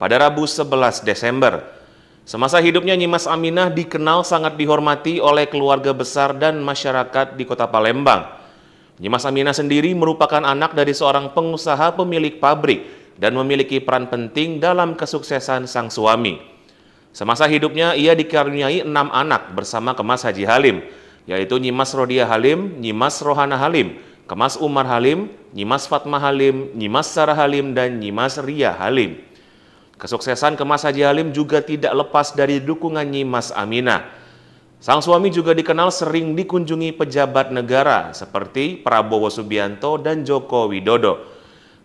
pada Rabu 11 Desember. Semasa hidupnya Nyimas Aminah dikenal sangat dihormati oleh keluarga besar dan masyarakat di kota Palembang. Nyimas Aminah sendiri merupakan anak dari seorang pengusaha pemilik pabrik dan memiliki peran penting dalam kesuksesan sang suami. Semasa hidupnya ia dikaruniai 6 anak bersama Kemas Haji Halim, yaitu Nyimas Rodia Halim, Nyimas Rohana Halim, Kemas Umar Halim, Nyimas Fatma Halim, Nyimas Sarah Halim, dan Nyimas Ria Halim. Kesuksesan Kemas Haji Halim juga tidak lepas dari dukungan Nyimas Aminah. Sang suami juga dikenal sering dikunjungi pejabat negara seperti Prabowo Subianto dan Joko Widodo.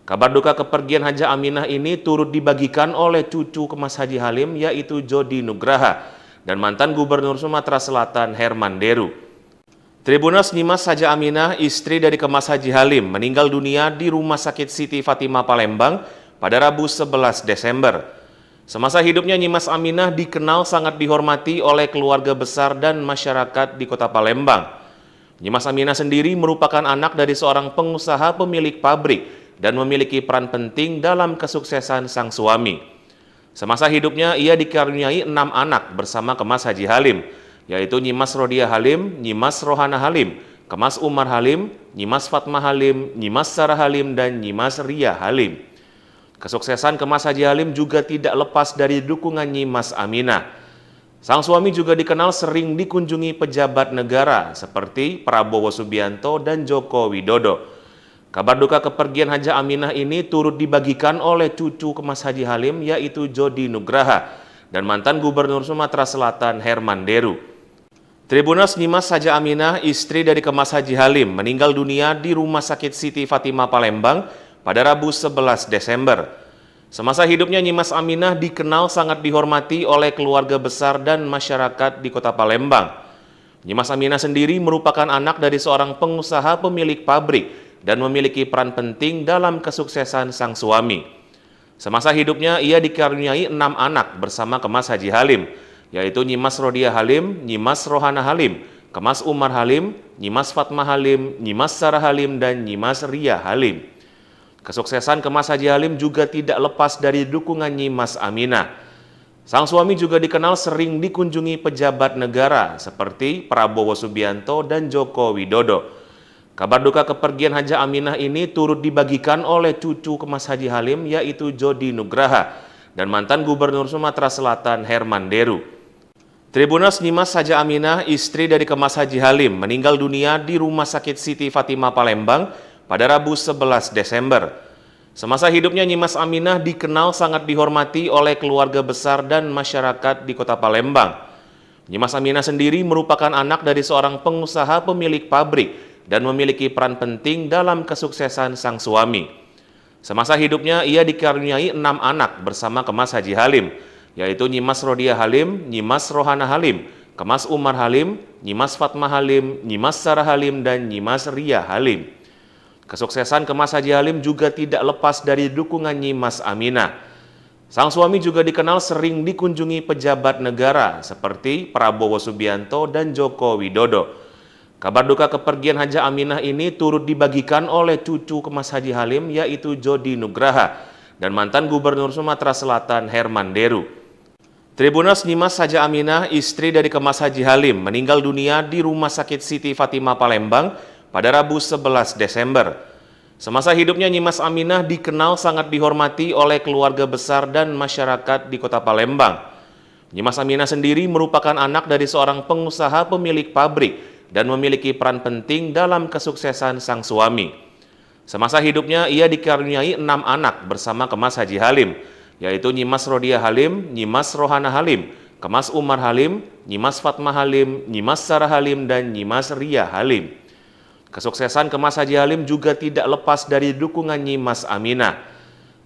Kabar duka kepergian Haja Aminah ini turut dibagikan oleh cucu Kemas Haji Halim, yaitu Jody Nugraha dan mantan Gubernur Sumatera Selatan Herman Deru. Tribuners, Nyimas Haja Aminah, istri dari Kemas Haji Halim, meninggal dunia di Rumah Sakit Siti Fatimah Palembang pada Rabu 11 Desember. Semasa hidupnya Nyimas Aminah dikenal sangat dihormati oleh keluarga besar dan masyarakat di kota Palembang. Nyimas Aminah sendiri merupakan anak dari seorang pengusaha pemilik pabrik dan memiliki peran penting dalam kesuksesan sang suami. Semasa hidupnya ia dikaruniai 6 anak bersama Kemas Haji Halim, yaitu Nyimas Rodia Halim, Nyimas Rohana Halim, Kemas Umar Halim, Nyimas Fatma Halim, Nyimas Sarah Halim, dan Nyimas Ria Halim. Kesuksesan Kemas Haji Halim juga tidak lepas dari dukungan Nyimas Aminah. Sang suami juga dikenal sering dikunjungi pejabat negara seperti Prabowo Subianto dan Joko Widodo. Kabar duka kepergian Haja Aminah ini turut dibagikan oleh cucu Kemas Haji Halim, yaitu Jody Nugraha dan mantan Gubernur Sumatera Selatan Herman Deru. Tribuners, Nyimas Haja Aminah, istri dari Kemas Haji Halim, meninggal dunia di Rumah Sakit Siti Fatimah Palembang pada Rabu 11 Desember. Semasa hidupnya Nyimas Aminah dikenal sangat dihormati oleh keluarga besar dan masyarakat di kota Palembang. Nyimas Aminah sendiri merupakan anak dari seorang pengusaha pemilik pabrik dan memiliki peran penting dalam kesuksesan sang suami. Semasa hidupnya ia dikaruniai 6 anak bersama Kemas Haji Halim, yaitu Nyimas Rodia Halim, Nyimas Rohana Halim, Kemas Umar Halim, Nyimas Fatma Halim, Nyimas Sarah Halim, dan Nyimas Ria Halim. Kesuksesan Kemas Haji Halim juga tidak lepas dari dukungan Nyimas Aminah. Sang suami juga dikenal sering dikunjungi pejabat negara seperti Prabowo Subianto dan Joko Widodo. Kabar duka kepergian Haja Aminah ini turut dibagikan oleh cucu Kemas Haji Halim, yaitu Jody Nugraha dan mantan Gubernur Sumatera Selatan Herman Deru. Tribuners, Nyimas Haja Aminah, istri dari Kemas Haji Halim, meninggal dunia di Rumah Sakit Siti Fatimah Palembang pada Rabu 11 Desember. Semasa hidupnya Nyimas Aminah dikenal sangat dihormati oleh keluarga besar dan masyarakat di kota Palembang. Nyimas Aminah sendiri merupakan anak dari seorang pengusaha pemilik pabrik dan memiliki peran penting dalam kesuksesan sang suami. Semasa hidupnya ia dikaruniai 6 anak bersama Kemas Haji Halim, yaitu Nyimas Rodia Halim, Nyimas Rohana Halim, Kemas Umar Halim, Nyimas Fatma Halim, Nyimas Sarah Halim, dan Nyimas Ria Halim. Kesuksesan Kemas Haji Halim juga tidak lepas dari dukungan Nyimas Aminah. Sang suami juga dikenal sering dikunjungi pejabat negara seperti Prabowo Subianto dan Joko Widodo. Kabar duka kepergian Haja Aminah ini turut dibagikan oleh cucu Kemas Haji Halim, yaitu Jody Nugraha dan mantan Gubernur Sumatera Selatan Herman Deru. Tribuners, Nyimas Haja Aminah, istri dari Kemas Haji Halim, meninggal dunia di Rumah Sakit Siti Fatimah Palembang pada Rabu 11 Desember. Semasa hidupnya Nyimas Aminah dikenal sangat dihormati oleh keluarga besar dan masyarakat di kota Palembang. Nyimas Aminah sendiri merupakan anak dari seorang pengusaha pemilik pabrik dan memiliki peran penting dalam kesuksesan sang suami. Semasa hidupnya ia dikaruniai 6 anak bersama Kemas Haji Halim, yaitu Nyimas Rodia Halim, Nyimas Rohana Halim, Kemas Umar Halim, Nyimas Fatma Halim, Nyimas Sarah Halim, dan Nyimas Ria Halim. Kesuksesan Kemas Haji Halim juga tidak lepas dari dukungan Nyimas Aminah.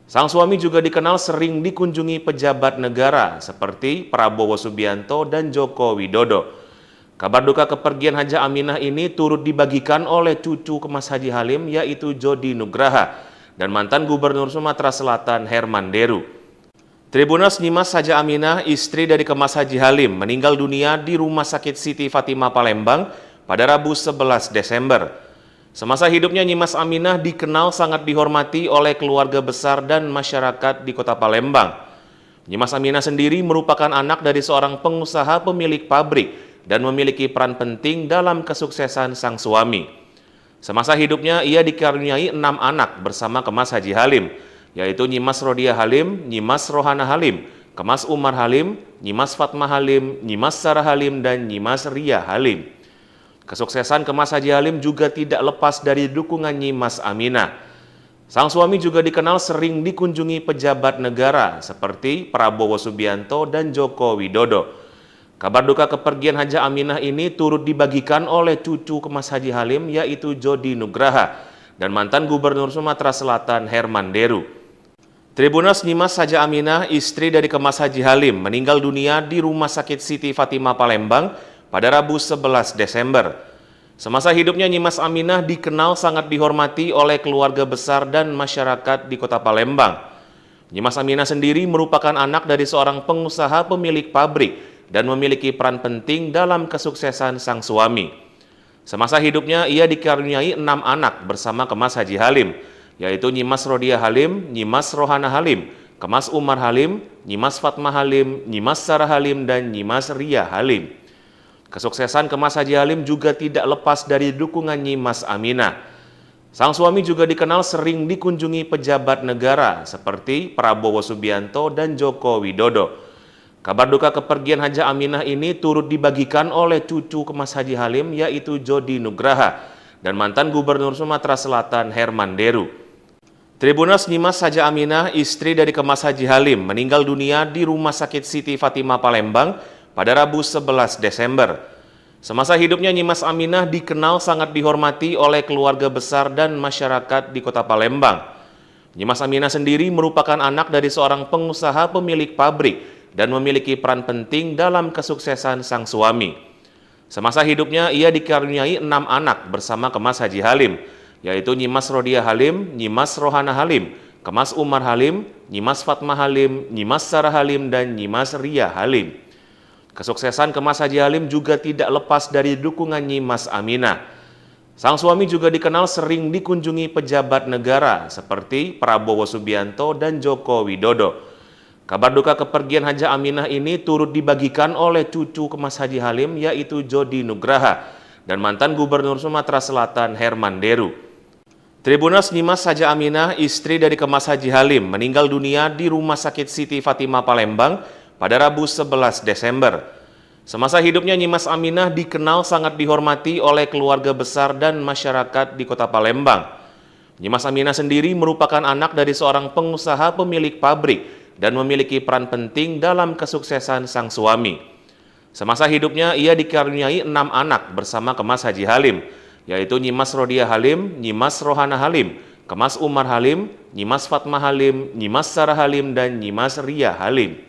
Sang suami juga dikenal sering dikunjungi pejabat negara seperti Prabowo Subianto dan Joko Widodo. Kabar duka kepergian Haja Aminah ini turut dibagikan oleh cucu Kemas Haji Halim, yaitu Jody Nugraha dan mantan Gubernur Sumatera Selatan Herman Deru. Tribuners, Nyimas Haja Aminah, istri dari Kemas Haji Halim, meninggal dunia di Rumah Sakit Siti Fatimah Palembang pada Rabu 11 Desember. Semasa hidupnya Nyimas Aminah dikenal sangat dihormati oleh keluarga besar dan masyarakat di kota Palembang. Nyimas Aminah sendiri merupakan anak dari seorang pengusaha pemilik pabrik dan memiliki peran penting dalam kesuksesan sang suami. Semasa hidupnya, ia dikaruniai 6 anak bersama Kemas Haji Halim, yaitu Nyimas Rodiah Halim, Nyimas Rohana Halim, Kemas Umar Halim, Nyimas Fatmah Halim, Nyimas Sarah Halim, dan Nyimas Ria Halim. Kesuksesan Kemas Haji Halim juga tidak lepas dari dukungan Nyimas Aminah. Sang suami juga dikenal sering dikunjungi pejabat negara seperti Prabowo Subianto dan Joko Widodo. Kabar duka kepergian Haja Aminah ini turut dibagikan oleh cucu Kemas Haji Halim, yaitu Jody Nugraha dan mantan Gubernur Sumatera Selatan Herman Deru. Tribuners, Nyimas Haja Aminah, istri dari Kemas Haji Halim, meninggal dunia di Rumah Sakit Siti Fatimah Palembang pada Rabu 11 Desember. Semasa hidupnya, Nyimas Aminah dikenal sangat dihormati oleh keluarga besar dan masyarakat di Kota Palembang. Nyimas Aminah sendiri merupakan anak dari seorang pengusaha pemilik pabrik dan memiliki peran penting dalam kesuksesan sang suami. Semasa hidupnya, ia dikaruniai 6 anak bersama Kemas Haji Halim, yaitu Nyimas Rodiah Halim, Nyimas Rohana Halim, Kemas Umar Halim, Nyimas Fatmah Halim, Nyimas Sarah Halim, dan Nyimas Ria Halim. Kesuksesan Kemas Haji Halim juga tidak lepas dari dukungan Nyimas Aminah. Sang suami juga dikenal sering dikunjungi pejabat negara seperti Prabowo Subianto dan Joko Widodo. Kabar duka kepergian Haja Aminah ini turut dibagikan oleh cucu Kemas Haji Halim, yaitu Jody Nugraha dan mantan Gubernur Sumatera Selatan Herman Deru. Tribuners, Nyimas Haja Aminah, istri dari Kemas Haji Halim, meninggal dunia di Rumah Sakit Siti Fatimah Palembang pada Rabu 11 Desember. Semasa hidupnya, Nyimas Aminah dikenal sangat dihormati oleh keluarga besar dan masyarakat di Kota Palembang. Nyimas Aminah sendiri merupakan anak dari seorang pengusaha pemilik pabrik dan memiliki peran penting dalam kesuksesan sang suami. Semasa hidupnya, ia dikaruniai 6 anak bersama Kemas Haji Halim, yaitu Nyimas Rodiah Halim, Nyimas Rohana Halim, Kemas Umar Halim, Nyimas Fatmah Halim, Nyimas Sarah Halim, dan Nyimas Ria Halim. Kesuksesan Kemas Haji Halim juga tidak lepas dari dukungan Nyimas Aminah. Sang suami juga dikenal sering dikunjungi pejabat negara seperti Prabowo Subianto dan Joko Widodo. Kabar duka kepergian Haja Aminah ini turut dibagikan oleh cucu Kemas Haji Halim, yaitu Jody Nugraha dan mantan Gubernur Sumatera Selatan Herman Deru. Tribuners, Nyimas Haja Aminah, istri dari Kemas Haji Halim, meninggal dunia di Rumah Sakit Siti Fatimah Palembang pada Rabu 11 Desember. Semasa hidupnya, Nyimas Aminah dikenal sangat dihormati oleh keluarga besar dan masyarakat di Kota Palembang. Nyimas Aminah sendiri merupakan anak dari seorang pengusaha pemilik pabrik dan memiliki peran penting dalam kesuksesan sang suami. Semasa hidupnya, ia dikaruniai 6 anak bersama Kemas Haji Halim, yaitu Nyimas Rodiah Halim, Nyimas Rohana Halim, Kemas Umar Halim, Nyimas Fatmah Halim, Nyimas Sarah Halim, dan Nyimas Ria Halim.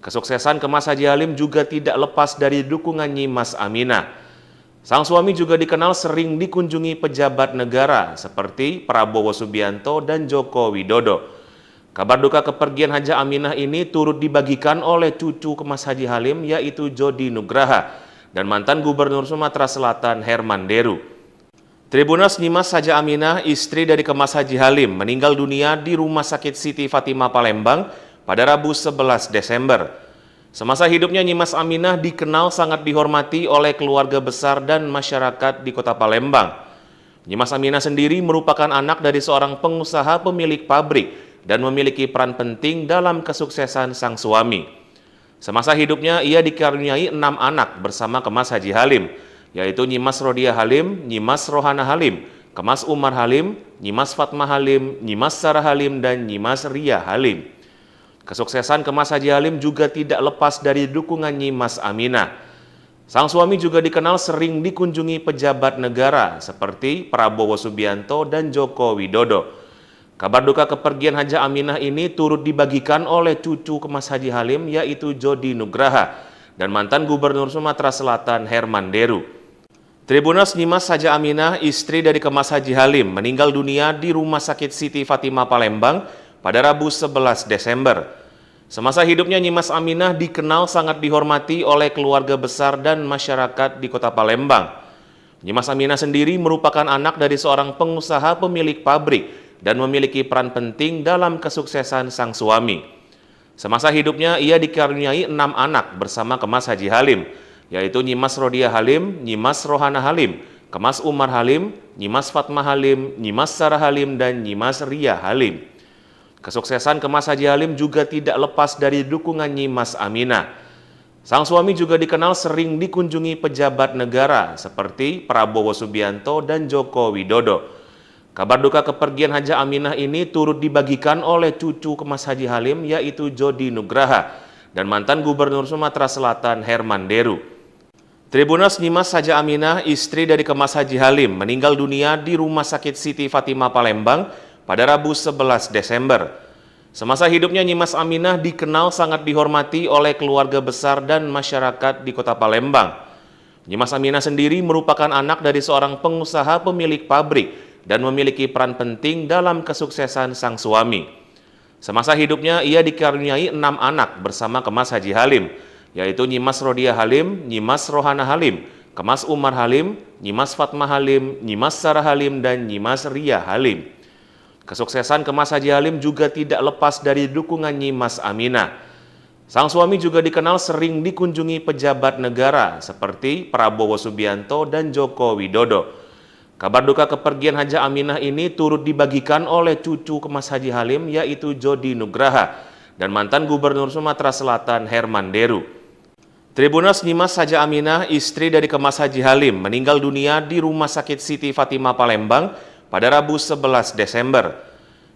Kesuksesan Kemas Haji Halim juga tidak lepas dari dukungan Nyimas Aminah. Sang suami juga dikenal sering dikunjungi pejabat negara seperti Prabowo Subianto dan Joko Widodo. Kabar duka kepergian Haja Aminah ini turut dibagikan oleh cucu Kemas Haji Halim, yaitu Jody Nugraha dan mantan Gubernur Sumatera Selatan Herman Deru. Tribuners, Nyimas Haja Aminah, istri dari Kemas Haji Halim, meninggal dunia di Rumah Sakit Siti Fatimah Palembang pada Rabu 11 Desember. Semasa hidupnya, Nyimas Aminah dikenal sangat dihormati oleh keluarga besar dan masyarakat di Kota Palembang. Nyimas Aminah sendiri merupakan anak dari seorang pengusaha pemilik pabrik dan memiliki peran penting dalam kesuksesan sang suami. Semasa hidupnya, ia dikaruniai 6 anak bersama Kemas Haji Halim, yaitu Nyimas Rodiah Halim, Nyimas Rohana Halim, Kemas Umar Halim, Nyimas Fatmah Halim, Nyimas Sarah Halim, dan Nyimas Ria Halim. Kesuksesan Kemas Haji Halim juga tidak lepas dari dukungan Nyimas Aminah. Sang suami juga dikenal sering dikunjungi pejabat negara seperti Prabowo Subianto dan Joko Widodo. Kabar duka kepergian Haja Aminah ini turut dibagikan oleh cucu Kemas Haji Halim, yaitu Jody Nugraha dan mantan Gubernur Sumatera Selatan Herman Deru. Tribuners, Nyimas Haja Aminah, istri dari Kemas Haji Halim, meninggal dunia di Rumah Sakit Siti Fatimah Palembang pada Rabu 11 Desember. Semasa hidupnya, Nyimas Aminah dikenal sangat dihormati oleh keluarga besar dan masyarakat di Kota Palembang. Nyimas Aminah sendiri merupakan anak dari seorang pengusaha pemilik pabrik dan memiliki peran penting dalam kesuksesan sang suami. Semasa hidupnya ia dikaruniai 6 anak bersama Kemas Haji Halim, yaitu Nyimas Rodia Halim, Nyimas Rohana Halim, Kemas Umar Halim, Nyimas Fatma Halim, Nyimas Sarah Halim, dan Nyimas Ria Halim. Kesuksesan Kemas Haji Halim juga tidak lepas dari dukungan Nyimas Aminah. Sang suami juga dikenal sering dikunjungi pejabat negara seperti Prabowo Subianto dan Joko Widodo. Kabar duka kepergian Haja Aminah ini turut dibagikan oleh cucu Kemas Haji Halim, yaitu Jody Nugraha dan mantan Gubernur Sumatera Selatan Herman Deru. Tribuners, Nyimas Haja Aminah, istri dari Kemas Haji Halim, meninggal dunia di Rumah Sakit Siti Fatimah Palembang pada Rabu 11 Desember. Semasa hidupnya Nyimas Aminah dikenal sangat dihormati oleh keluarga besar dan masyarakat di Kota Palembang. Nyimas Aminah sendiri merupakan anak dari seorang pengusaha pemilik pabrik dan memiliki peran penting dalam kesuksesan sang suami. Semasa hidupnya ia dikaruniai 6 anak bersama Kemas Haji Halim, yaitu Nyimas Rodia Halim, Nyimas Rohana Halim, Kemas Umar Halim, Nyimas Fatma Halim, Nyimas Sarah Halim, dan Nyimas Ria Halim. Kesuksesan Kemas Haji Halim juga tidak lepas dari dukungan Nyimas Aminah. Sang suami juga dikenal sering dikunjungi pejabat negara seperti Prabowo Subianto dan Joko Widodo. Kabar duka kepergian Haja Aminah ini turut dibagikan oleh cucu Kemas Haji Halim, yaitu Jody Nugraha dan mantan Gubernur Sumatera Selatan Herman Deru. Tribuners, Nyimas Haja Aminah, istri dari Kemas Haji Halim, meninggal dunia di Rumah Sakit Siti Fatimah Palembang pada Rabu 11 Desember.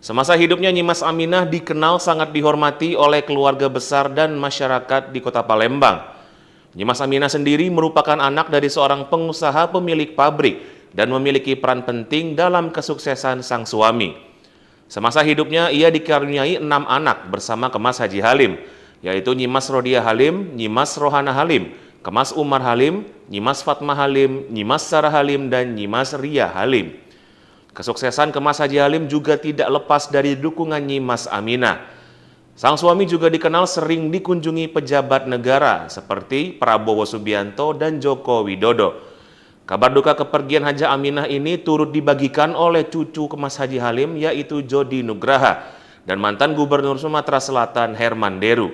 Semasa hidupnya Nyimas Aminah dikenal sangat dihormati oleh keluarga besar dan masyarakat di Kota Palembang. Nyimas Aminah sendiri merupakan anak dari seorang pengusaha pemilik pabrik dan memiliki peran penting dalam kesuksesan sang suami. Semasa hidupnya ia dikaruniai 6 anak bersama Kemas Haji Halim, yaitu Nyimas Rodia Halim, Nyimas Rohana Halim, Kemas Umar Halim, Nyimas Fatma Halim, Nyimas Sarah Halim, dan Nyimas Ria Halim. Kesuksesan Kemas Haji Halim juga tidak lepas dari dukungan Nyimas Aminah. Sang suami juga dikenal sering dikunjungi pejabat negara seperti Prabowo Subianto dan Joko Widodo. Kabar duka kepergian Haja Aminah ini turut dibagikan oleh cucu Kemas Haji Halim, yaitu Jody Nugraha dan mantan Gubernur Sumatera Selatan Herman Deru.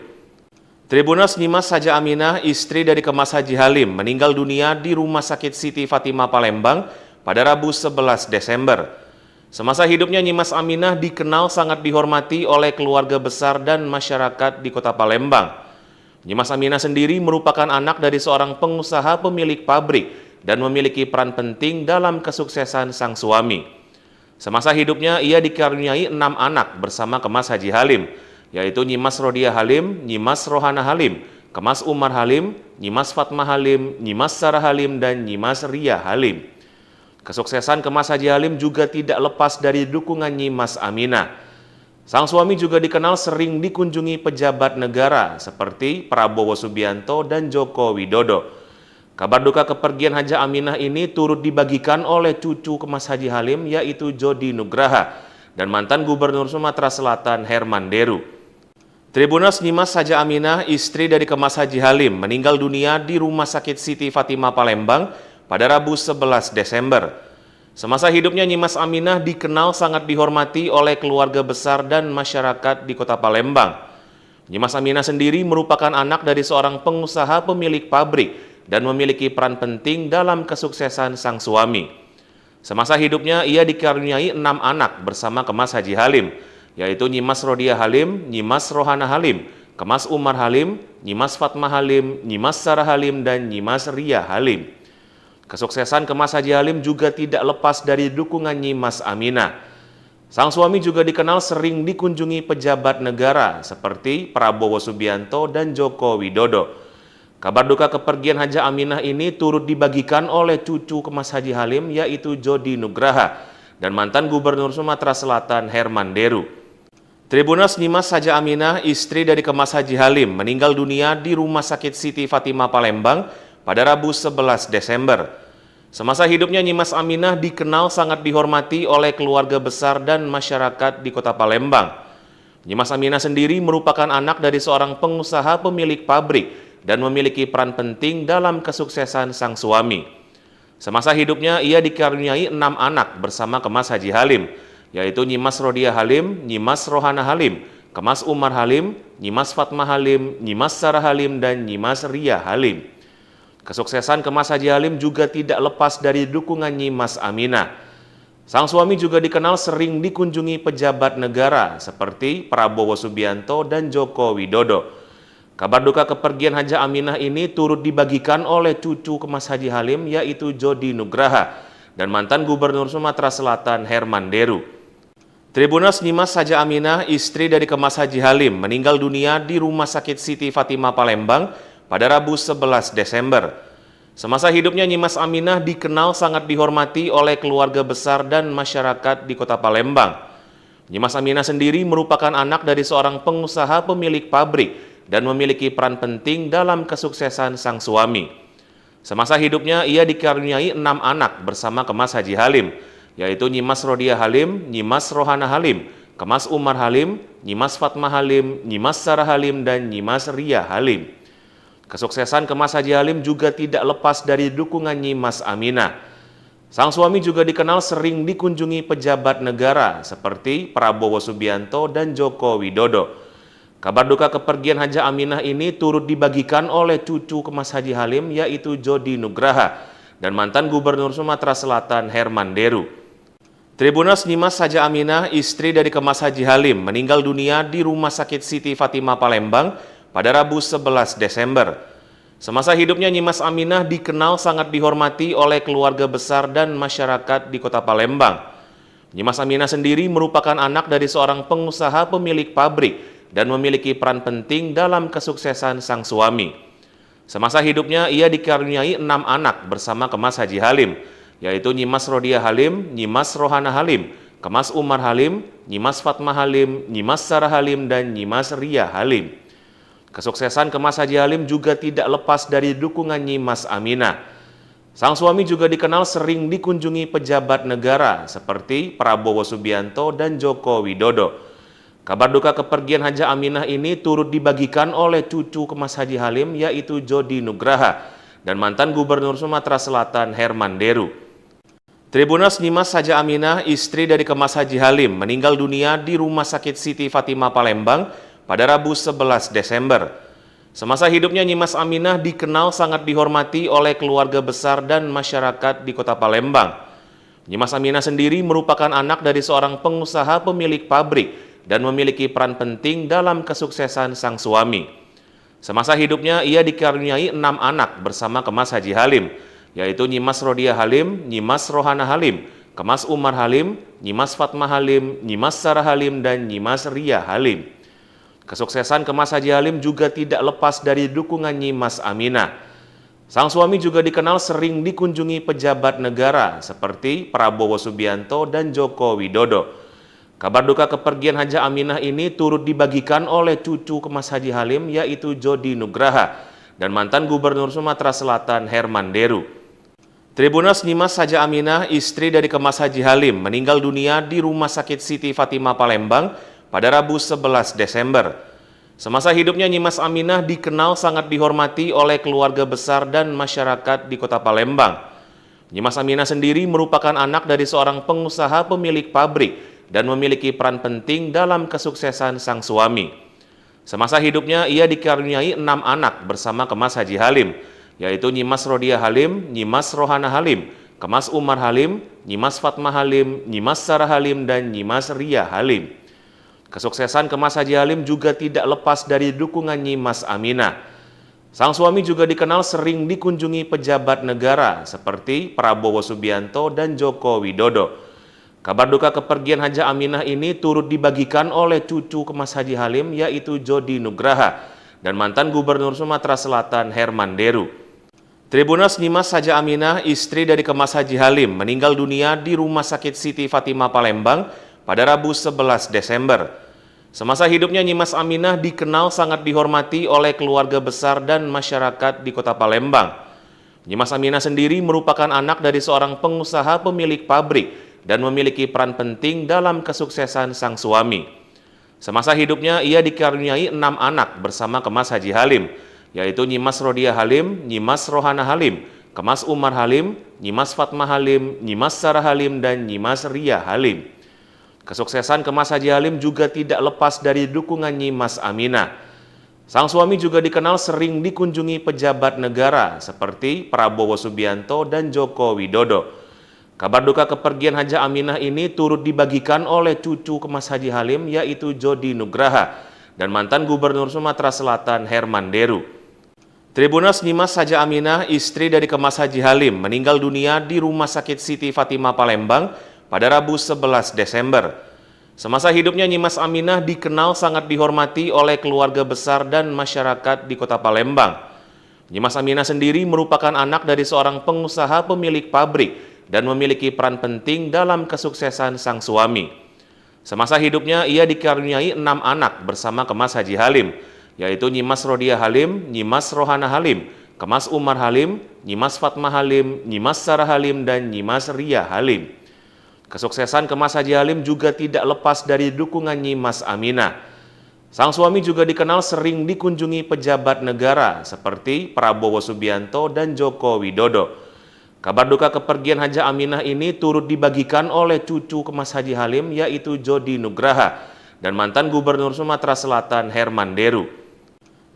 Tribuners, Nyimas Haja Aminah, istri dari Kemas Haji Halim, meninggal dunia di Rumah Sakit Siti Fatimah Palembang pada Rabu 11 Desember. Semasa hidupnya Nyimas Aminah dikenal sangat dihormati oleh keluarga besar dan masyarakat di Kota Palembang. Nyimas Aminah sendiri merupakan anak dari seorang pengusaha pemilik pabrik dan memiliki peran penting dalam kesuksesan sang suami. Semasa hidupnya ia dikaruniai 6 anak bersama Kemas Haji Halim, yaitu Nyimas Rodia Halim, Nyimas Rohana Halim, Kemas Umar Halim, Nyimas Fatma Halim, Nyimas Sarah Halim, dan Nyimas Ria Halim. Kesuksesan Kemas Haji Halim juga tidak lepas dari dukungan Nyimas Aminah. Sang suami juga dikenal sering dikunjungi pejabat negara seperti Prabowo Subianto dan Joko Widodo. Kabar duka kepergian Haja Aminah ini turut dibagikan oleh cucu Kemas Haji Halim, yaitu Jody Nugraha dan mantan Gubernur Sumatera Selatan Herman Deru. Tribuners, Nyimas Haja Aminah, istri dari Kemas Haji Halim, meninggal dunia di Rumah Sakit Siti Fatimah Palembang pada Rabu 11 Desember. Semasa hidupnya Nyimas Aminah dikenal sangat dihormati oleh keluarga besar dan masyarakat di Kota Palembang. Nyimas Aminah sendiri merupakan anak dari seorang pengusaha pemilik pabrik dan memiliki peran penting dalam kesuksesan sang suami. Semasa hidupnya ia dikaruniai 6 anak bersama Kemas Haji Halim, yaitu Nyimas Rodia Halim, Nyimas Rohana Halim, Kemas Umar Halim, Nyimas Fatma Halim, Nyimas Sarah Halim, dan Nyimas Ria Halim. Kesuksesan Kemas Haji Halim juga tidak lepas dari dukungan Nyimas Aminah. Sang suami juga dikenal sering dikunjungi pejabat negara seperti Prabowo Subianto dan Joko Widodo. Kabar duka kepergian Haja Aminah ini turut dibagikan oleh cucu Kemas Haji Halim, yaitu Jody Nugraha dan mantan Gubernur Sumatera Selatan Herman Deru. Tribuners, Nyimas Haja Aminah, istri dari Kemas Haji Halim, meninggal dunia di Rumah Sakit Siti Fatimah Palembang pada Rabu 11 Desember. Semasa hidupnya Nyimas Aminah dikenal sangat dihormati oleh keluarga besar dan masyarakat di Kota Palembang. Nyimas Aminah sendiri merupakan anak dari seorang pengusaha pemilik pabrik dan memiliki peran penting dalam kesuksesan sang suami. Semasa hidupnya ia dikaruniai 6 anak bersama Kemas Haji Halim, yaitu Nyimas Rodia Halim, Nyimas Rohana Halim, Kemas Umar Halim, Nyimas Fatma Halim, Nyimas Sarah Halim, dan Nyimas Ria Halim. Kesuksesan Kemas Haji Halim juga tidak lepas dari dukungan Nyimas Aminah. Sang suami juga dikenal sering dikunjungi pejabat negara seperti Prabowo Subianto dan Joko Widodo. Kabar duka kepergian Haja Aminah ini turut dibagikan oleh cucu Kemas Haji Halim yaitu Jody Nugraha dan mantan Gubernur Sumatera Selatan Herman Deru. Tribunas Nyimas Haja Aminah, istri dari Kemas Haji Halim, meninggal dunia di Rumah Sakit Siti Fatimah Palembang pada Rabu 11 Desember. Semasa hidupnya Nyimas Aminah dikenal sangat dihormati oleh keluarga besar dan masyarakat di Kota Palembang. Nyimas Aminah sendiri merupakan anak dari seorang pengusaha pemilik pabrik dan memiliki peran penting dalam kesuksesan sang suami. Semasa hidupnya ia dikaruniai 6 anak bersama Kemas Haji Halim, yaitu Nyimas Rodia Halim, Nyimas Rohana Halim, Kemas Umar Halim, Nyimas Fatma Halim, Nyimas Sarah Halim, dan Nyimas Ria Halim. Kesuksesan Kemas Haji Halim juga tidak lepas dari dukungan Nyimas Aminah. Sang suami juga dikenal sering dikunjungi pejabat negara seperti Prabowo Subianto dan Joko Widodo. Kabar duka kepergian Haja Aminah ini turut dibagikan oleh cucu Kemas Haji Halim yaitu Jody Nugraha dan mantan Gubernur Sumatera Selatan Herman Deru. Tribunas Nyimas Haja Aminah, istri dari Kemas Haji Halim, meninggal dunia di Rumah Sakit Siti Fatimah Palembang pada Rabu 11 Desember. Semasa hidupnya Nyimas Aminah dikenal sangat dihormati oleh keluarga besar dan masyarakat di Kota Palembang. Nyimas Aminah sendiri merupakan anak dari seorang pengusaha pemilik pabrik dan memiliki peran penting dalam kesuksesan sang suami. Semasa hidupnya ia dikaruniai 6 anak bersama Kemas Haji Halim, yaitu Nyimas Rodia Halim, Nyimas Rohana Halim, Kemas Umar Halim, Nyimas Fatma Halim, Nyimas Sarah Halim, dan Nyimas Ria Halim. Kesuksesan Kemas Haji Halim juga tidak lepas dari dukungan Nyimas Aminah. Sang suami juga dikenal sering dikunjungi pejabat negara seperti Prabowo Subianto dan Joko Widodo. Kabar duka kepergian Haja Aminah ini turut dibagikan oleh cucu Kemas Haji Halim yaitu Jody Nugraha dan mantan Gubernur Sumatera Selatan Herman Deru. Tribunas Nyimas Haja Aminah, istri dari Kemas Haji Halim, meninggal dunia di Rumah Sakit Siti Fatimah Palembang pada Rabu 11 Desember. Semasa hidupnya Nyimas Aminah dikenal sangat dihormati oleh keluarga besar dan masyarakat di Kota Palembang. Nyimas Aminah sendiri merupakan anak dari seorang pengusaha pemilik pabrik dan memiliki peran penting dalam kesuksesan sang suami. Semasa hidupnya ia dikaruniai 6 anak bersama Kemas Haji Halim, yaitu Nyimas Rodia Halim, Nyimas Rohana Halim, Kemas Umar Halim, Nyimas Fatma Halim, Nyimas Sarah Halim, dan Nyimas Ria Halim. Kesuksesan Kemas Haji Halim juga tidak lepas dari dukungan Nyimas Aminah. Sang suami juga dikenal sering dikunjungi pejabat negara seperti Prabowo Subianto dan Joko Widodo. Kabar duka kepergian Haja Aminah ini turut dibagikan oleh cucu Kemas Haji Halim yaitu Jody Nugraha dan mantan Gubernur Sumatera Selatan Herman Deru. Tribunas Nyimas Haja Aminah, istri dari Kemas Haji Halim, meninggal dunia di Rumah Sakit Siti Fatimah Palembang pada Rabu 11 Desember. Semasa hidupnya Nyimas Aminah dikenal sangat dihormati oleh keluarga besar dan masyarakat di Kota Palembang. Nyimas Aminah sendiri merupakan anak dari seorang pengusaha pemilik pabrik dan memiliki peran penting dalam kesuksesan sang suami. Semasa hidupnya ia dikaruniai 6 anak bersama Kemas Haji Halim, yaitu Nyimas Rodia Halim, Nyimas Rohana Halim, Kemas Umar Halim, Nyimas Fatma Halim, Nyimas Sarah Halim, dan Nyimas Ria Halim. Kesuksesan Kemas Haji Halim juga tidak lepas dari dukungan Nyimas Aminah. Sang suami juga dikenal sering dikunjungi pejabat negara seperti Prabowo Subianto dan Joko Widodo. Kabar duka kepergian Haja Aminah ini turut dibagikan oleh cucu Kemas Haji Halim yaitu Jody Nugraha dan mantan Gubernur Sumatera Selatan Herman Deru. Tribunas Nyimas Haja Aminah, istri dari Kemas Haji Halim, meninggal dunia di Rumah Sakit Siti Fatimah Palembang pada Rabu 11 Desember. Semasa hidupnya Nyimas Aminah dikenal sangat dihormati oleh keluarga besar dan masyarakat di Kota Palembang. Nyimas Aminah sendiri merupakan anak dari seorang pengusaha pemilik pabrik dan memiliki peran penting dalam kesuksesan sang suami. Semasa hidupnya ia dikaruniai 6 anak bersama Kemas Haji Halim, yaitu Nyimas Rodia Halim, Nyimas Rohana Halim, Kemas Umar Halim, Nyimas Fatma Halim, Nyimas Sarah Halim, dan Nyimas Ria Halim. Kesuksesan Kemas Haji Halim juga tidak lepas dari dukungan Nyimas Aminah. Sang suami juga dikenal sering dikunjungi pejabat negara seperti Prabowo Subianto dan Joko Widodo. Kabar duka kepergian Haja Aminah ini turut dibagikan oleh cucu Kemas Haji Halim yaitu Jody Nugraha dan mantan Gubernur Sumatera Selatan Herman Deru. Tribunas Nyimas Haja Aminah, istri dari Kemas Haji Halim, meninggal dunia di Rumah Sakit Siti Fatimah Palembang pada Rabu 11 Desember. Semasa hidupnya Nyimas Aminah dikenal sangat dihormati oleh keluarga besar dan masyarakat di Kota Palembang. Nyimas Aminah sendiri merupakan anak dari seorang pengusaha pemilik pabrik dan memiliki peran penting dalam kesuksesan sang suami. Semasa hidupnya ia dikaruniai 6 anak bersama Kemas Haji Halim, yaitu Nyimas Rodia Halim, Nyimas Rohana Halim, Kemas Umar Halim, Nyimas Fatma Halim, Nyimas Sarah Halim, dan Nyimas Ria Halim. Kesuksesan Kemas Haji Halim juga tidak lepas dari dukungan Nyimas Aminah. Sang suami juga dikenal sering dikunjungi pejabat negara seperti Prabowo Subianto dan Joko Widodo. Kabar duka kepergian Haja Aminah ini turut dibagikan oleh cucu Kemas Haji Halim yaitu Jody Nugraha dan mantan Gubernur Sumatera Selatan Herman Deru.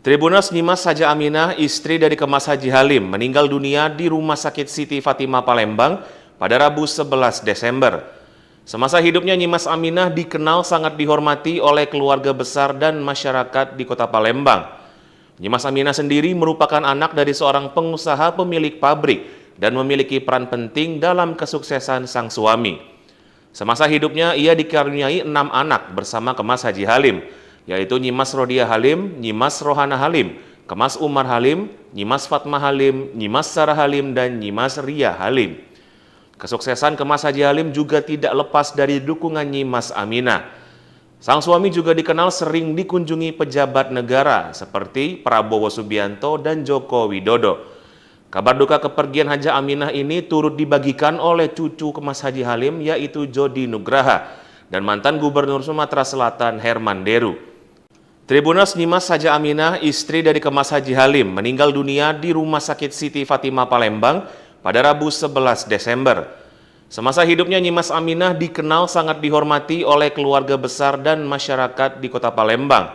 Tribunas Nyimas Haja Aminah, istri dari Kemas Haji Halim, meninggal dunia di Rumah Sakit Siti Fatimah Palembang pada Rabu 11 Desember. Semasa hidupnya Nyimas Aminah dikenal sangat dihormati oleh keluarga besar dan masyarakat di Kota Palembang. Nyimas Aminah sendiri merupakan anak dari seorang pengusaha pemilik pabrik dan memiliki peran penting dalam kesuksesan sang suami. Semasa hidupnya ia dikaruniai 6 anak bersama Kemas Haji Halim, yaitu Nyimas Rodia Halim, Nyimas Rohana Halim, Kemas Umar Halim, Nyimas Fatma Halim, Nyimas Sarah Halim, dan Nyimas Ria Halim. Kesuksesan Kemas Haji Halim juga tidak lepas dari dukungan Nyimas Aminah. Sang suami juga dikenal sering dikunjungi pejabat negara seperti Prabowo Subianto dan Joko Widodo. Kabar duka kepergian Haja Aminah ini turut dibagikan oleh cucu Kemas Haji Halim yaitu Jody Nugraha dan mantan Gubernur Sumatera Selatan Herman Deru. Tribunas Nyimas Haja Aminah, istri dari Kemas Haji Halim, meninggal dunia di Rumah Sakit Siti Fatimah Palembang pada Rabu 11 Desember. Semasa hidupnya Nyimas Aminah dikenal sangat dihormati oleh keluarga besar dan masyarakat di Kota Palembang.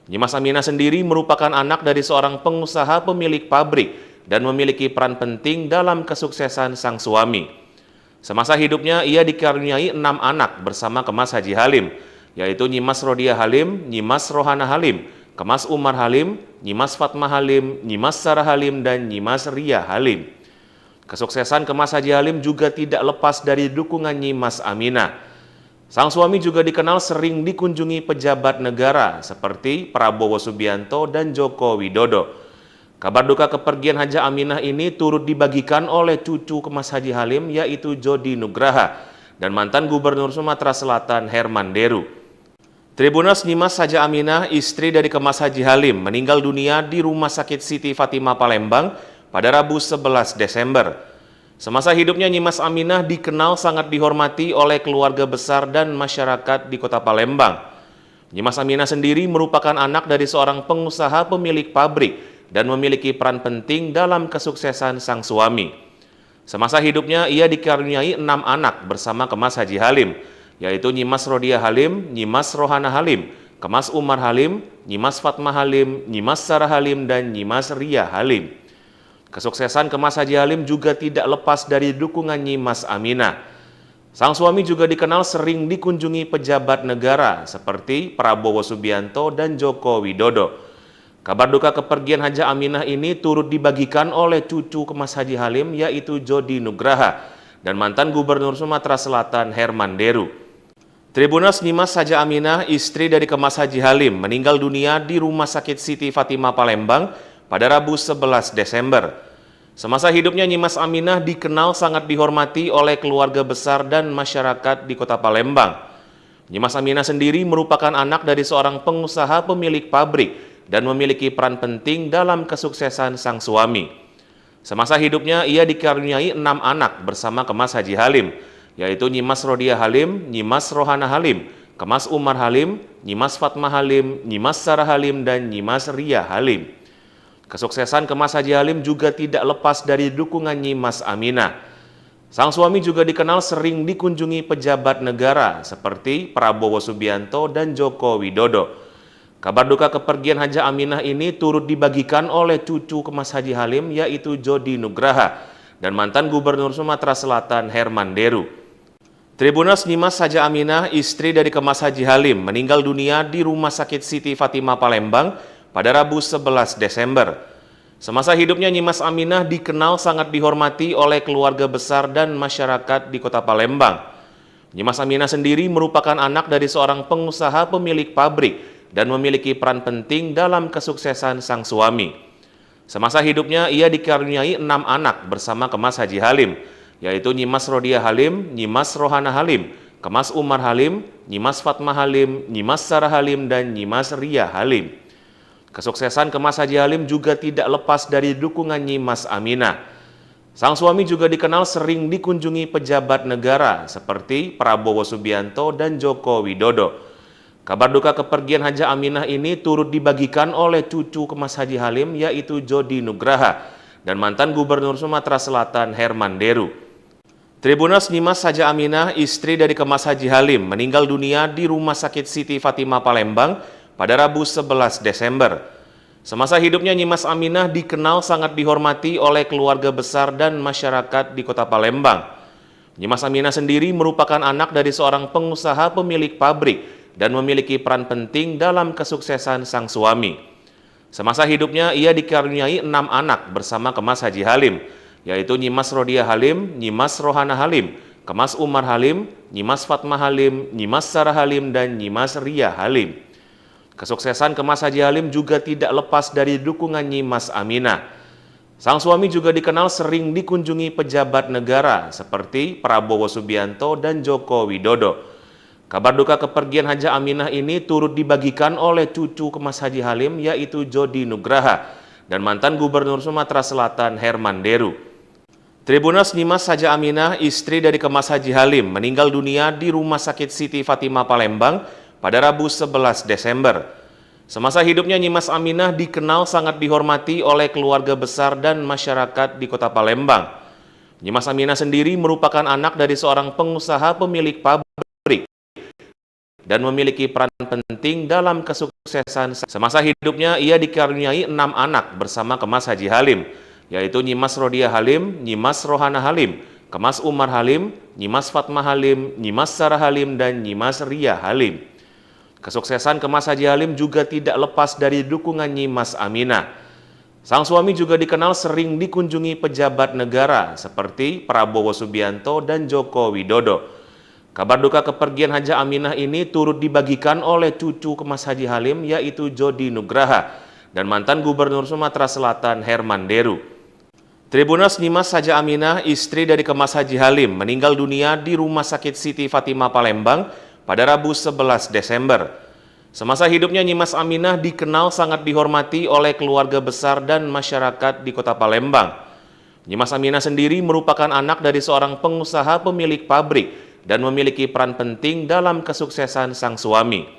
Nyimas Aminah sendiri merupakan anak dari seorang pengusaha pemilik pabrik dan memiliki peran penting dalam kesuksesan sang suami. Semasa hidupnya ia dikaruniai 6 anak bersama Kemas Haji Halim, yaitu Nyimas Rodia Halim, Nyimas Rohana Halim, Kemas Umar Halim, Nyimas Fatma Halim, Nyimas Sarah Halim, dan Nyimas Ria Halim. Kesuksesan Kemas Haji Halim juga tidak lepas dari dukungan Nyimas Aminah. Sang suami juga dikenal sering dikunjungi pejabat negara seperti Prabowo Subianto dan Joko Widodo. Kabar duka kepergian Haja Aminah ini turut dibagikan oleh cucu Kemas Haji Halim yaitu Jody Nugraha dan mantan Gubernur Sumatera Selatan Herman Deru. Tribunas Nyimas Haja Aminah, istri dari Kemas Haji Halim, meninggal dunia di Rumah Sakit Siti Fatimah Palembang pada Rabu 11 Desember. Semasa hidupnya Nyimas Aminah dikenal sangat dihormati oleh keluarga besar dan masyarakat di Kota Palembang. Nyimas Aminah sendiri merupakan anak dari seorang pengusaha pemilik pabrik dan memiliki peran penting dalam kesuksesan sang suami. Semasa hidupnya ia dikaruniai 6 anak bersama Kemas Haji Halim, yaitu Nyimas Rodia Halim, Nyimas Rohana Halim, Kemas Umar Halim, Nyimas Fatma Halim, Nyimas Sarah Halim, dan Nyimas Ria Halim. Kesuksesan Kemas Haji Halim juga tidak lepas dari dukungan Nyimas Aminah. Sang suami juga dikenal sering dikunjungi pejabat negara seperti Prabowo Subianto dan Joko Widodo. Kabar duka kepergian Haja Aminah ini turut dibagikan oleh cucu Kemas Haji Halim yaitu Jody Nugraha dan mantan Gubernur Sumatera Selatan Herman Deru. Tribunas Nyimas Haja Aminah, istri dari Kemas Haji Halim, meninggal dunia di Rumah Sakit Siti Fatimah Palembang pada Rabu 11 Desember. Semasa hidupnya Nyimas Aminah dikenal sangat dihormati oleh keluarga besar dan masyarakat di Kota Palembang. Nyimas Aminah sendiri merupakan anak dari seorang pengusaha pemilik pabrik dan memiliki peran penting dalam kesuksesan sang suami. Semasa hidupnya ia dikaruniai 6 anak bersama Kemas Haji Halim, yaitu Nyimas Rodia Halim, Nyimas Rohana Halim, Kemas Umar Halim, Nyimas Fatma Halim, Nyimas Sarah Halim, dan Nyimas Ria Halim. Kesuksesan Kemas Haji Halim juga tidak lepas dari dukungan Nyimas Aminah. Sang suami juga dikenal sering dikunjungi pejabat negara seperti Prabowo Subianto dan Joko Widodo. Kabar duka kepergian Haja Aminah ini turut dibagikan oleh cucu Kemas Haji Halim yaitu Jody Nugraha dan mantan Gubernur Sumatera Selatan Herman Deru. Tribunas Nyimas Haja Aminah, istri dari Kemas Haji Halim, meninggal dunia di Rumah Sakit Siti Fatimah Palembang pada Rabu 11 Desember. Semasa hidupnya Nyimas Aminah dikenal sangat dihormati oleh keluarga besar dan masyarakat di Kota Palembang. Nyimas Aminah sendiri merupakan anak dari seorang pengusaha pemilik pabrik dan memiliki peran penting dalam kesuksesan sang suami. Semasa hidupnya ia dikaruniai 6 anak bersama Kemas Haji Halim, yaitu Nyimas Rodia Halim, Nyimas Rohana Halim, Kemas Umar Halim, Nyimas Fatma Halim, Nyimas Sarah Halim, dan Nyimas Ria Halim. Kesuksesan Kemas Haji Halim juga tidak lepas dari dukungan Nyimas Aminah. Sang suami juga dikenal sering dikunjungi pejabat negara seperti Prabowo Subianto dan Joko Widodo. Kabar duka kepergian Haja Aminah ini turut dibagikan oleh cucu Kemas Haji Halim yaitu Jody Nugraha dan mantan Gubernur Sumatera Selatan Herman Deru. Tribunas Nyimas Haja Aminah, istri dari Kemas Haji Halim, meninggal dunia di Rumah Sakit Siti Fatimah Palembang pada Rabu 11 Desember. Semasa hidupnya Nyimas Aminah dikenal sangat dihormati oleh keluarga besar dan masyarakat di Kota Palembang. Nyimas Aminah sendiri merupakan anak dari seorang pengusaha pemilik pabrik dan memiliki peran penting dalam kesuksesan sang suami. Semasa hidupnya ia dikaruniai 6 anak bersama Kemas Haji Halim, yaitu Nyimas Rodia Halim, Nyimas Rohana Halim, Kemas Umar Halim, Nyimas Fatma Halim, Nyimas Sarah Halim, dan Nyimas Ria Halim. Kesuksesan Kemas Haji Halim juga tidak lepas dari dukungan Nyimas Aminah. Sang suami juga dikenal sering dikunjungi pejabat negara seperti Prabowo Subianto dan Joko Widodo. Kabar duka kepergian Haja Aminah ini turut dibagikan oleh cucu Kemas Haji Halim yaitu Jody Nugraha dan mantan Gubernur Sumatera Selatan Herman Deru. Tribunas Nyimas Haja Aminah, istri dari Kemas Haji Halim, meninggal dunia di Rumah Sakit Siti Fatimah Palembang pada Rabu 11 Desember. Semasa hidupnya Nyimas Aminah dikenal sangat dihormati oleh keluarga besar dan masyarakat di Kota Palembang. Nyimas Aminah sendiri merupakan anak dari seorang pengusaha pemilik pabrik dan memiliki peran penting dalam kesuksesan. Semasa hidupnya ia dikaruniai 6 anak bersama Kemas Haji Halim, yaitu Nyimas Rodia Halim, Nyimas Rohana Halim, Kemas Umar Halim, Nyimas Fatma Halim, Nyimas Sarah Halim, dan Nyimas Ria Halim. Kesuksesan Kemas Haji Halim juga tidak lepas dari dukungan Nyimas Aminah. Sang suami juga dikenal sering dikunjungi pejabat negara seperti Prabowo Subianto dan Joko Widodo. Kabar duka kepergian Haja Aminah ini turut dibagikan oleh cucu Kemas Haji Halim yaitu Jody Nugraha dan mantan Gubernur Sumatera Selatan Herman Deru. Tribunas Nyimas Haja Aminah, istri dari Kemas Haji Halim, meninggal dunia di Rumah Sakit Siti Fatimah Palembang pada Rabu 11 Desember. Semasa hidupnya Nyimas Aminah dikenal sangat dihormati oleh keluarga besar dan masyarakat di Kota Palembang. Nyimas Aminah sendiri merupakan anak dari seorang pengusaha pemilik pabrik dan memiliki peran penting dalam kesuksesan sang suami.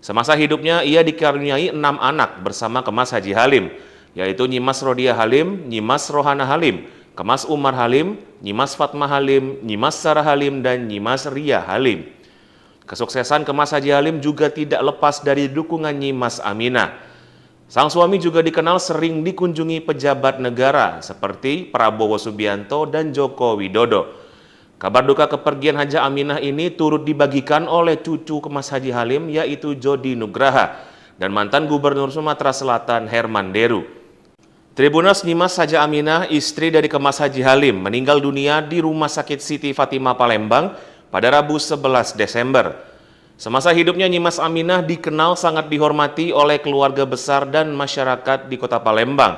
Semasa hidupnya ia dikaruniai 6 anak bersama Kemas Haji Halim, yaitu Nyimas Rodia Halim, Nyimas Rohana Halim, Kemas Umar Halim, Nyimas Fatma Halim, Nyimas Sarah Halim, dan Nyimas Ria Halim. Kesuksesan Kemas Haji Halim juga tidak lepas dari dukungan Nyimas Aminah. Sang suami juga dikenal sering dikunjungi pejabat negara seperti Prabowo Subianto dan Joko Widodo. Kabar duka kepergian Haja Aminah ini turut dibagikan oleh cucu Kemas Haji Halim yaitu Jody Nugraha dan mantan Gubernur Sumatera Selatan Herman Deru. Tribunas Nyimas Haja Aminah, istri dari Kemas Haji Halim, meninggal dunia di Rumah Sakit Siti Fatimah Palembang pada Rabu 11 Desember. Semasa hidupnya Nyimas Aminah dikenal sangat dihormati oleh keluarga besar dan masyarakat di Kota Palembang.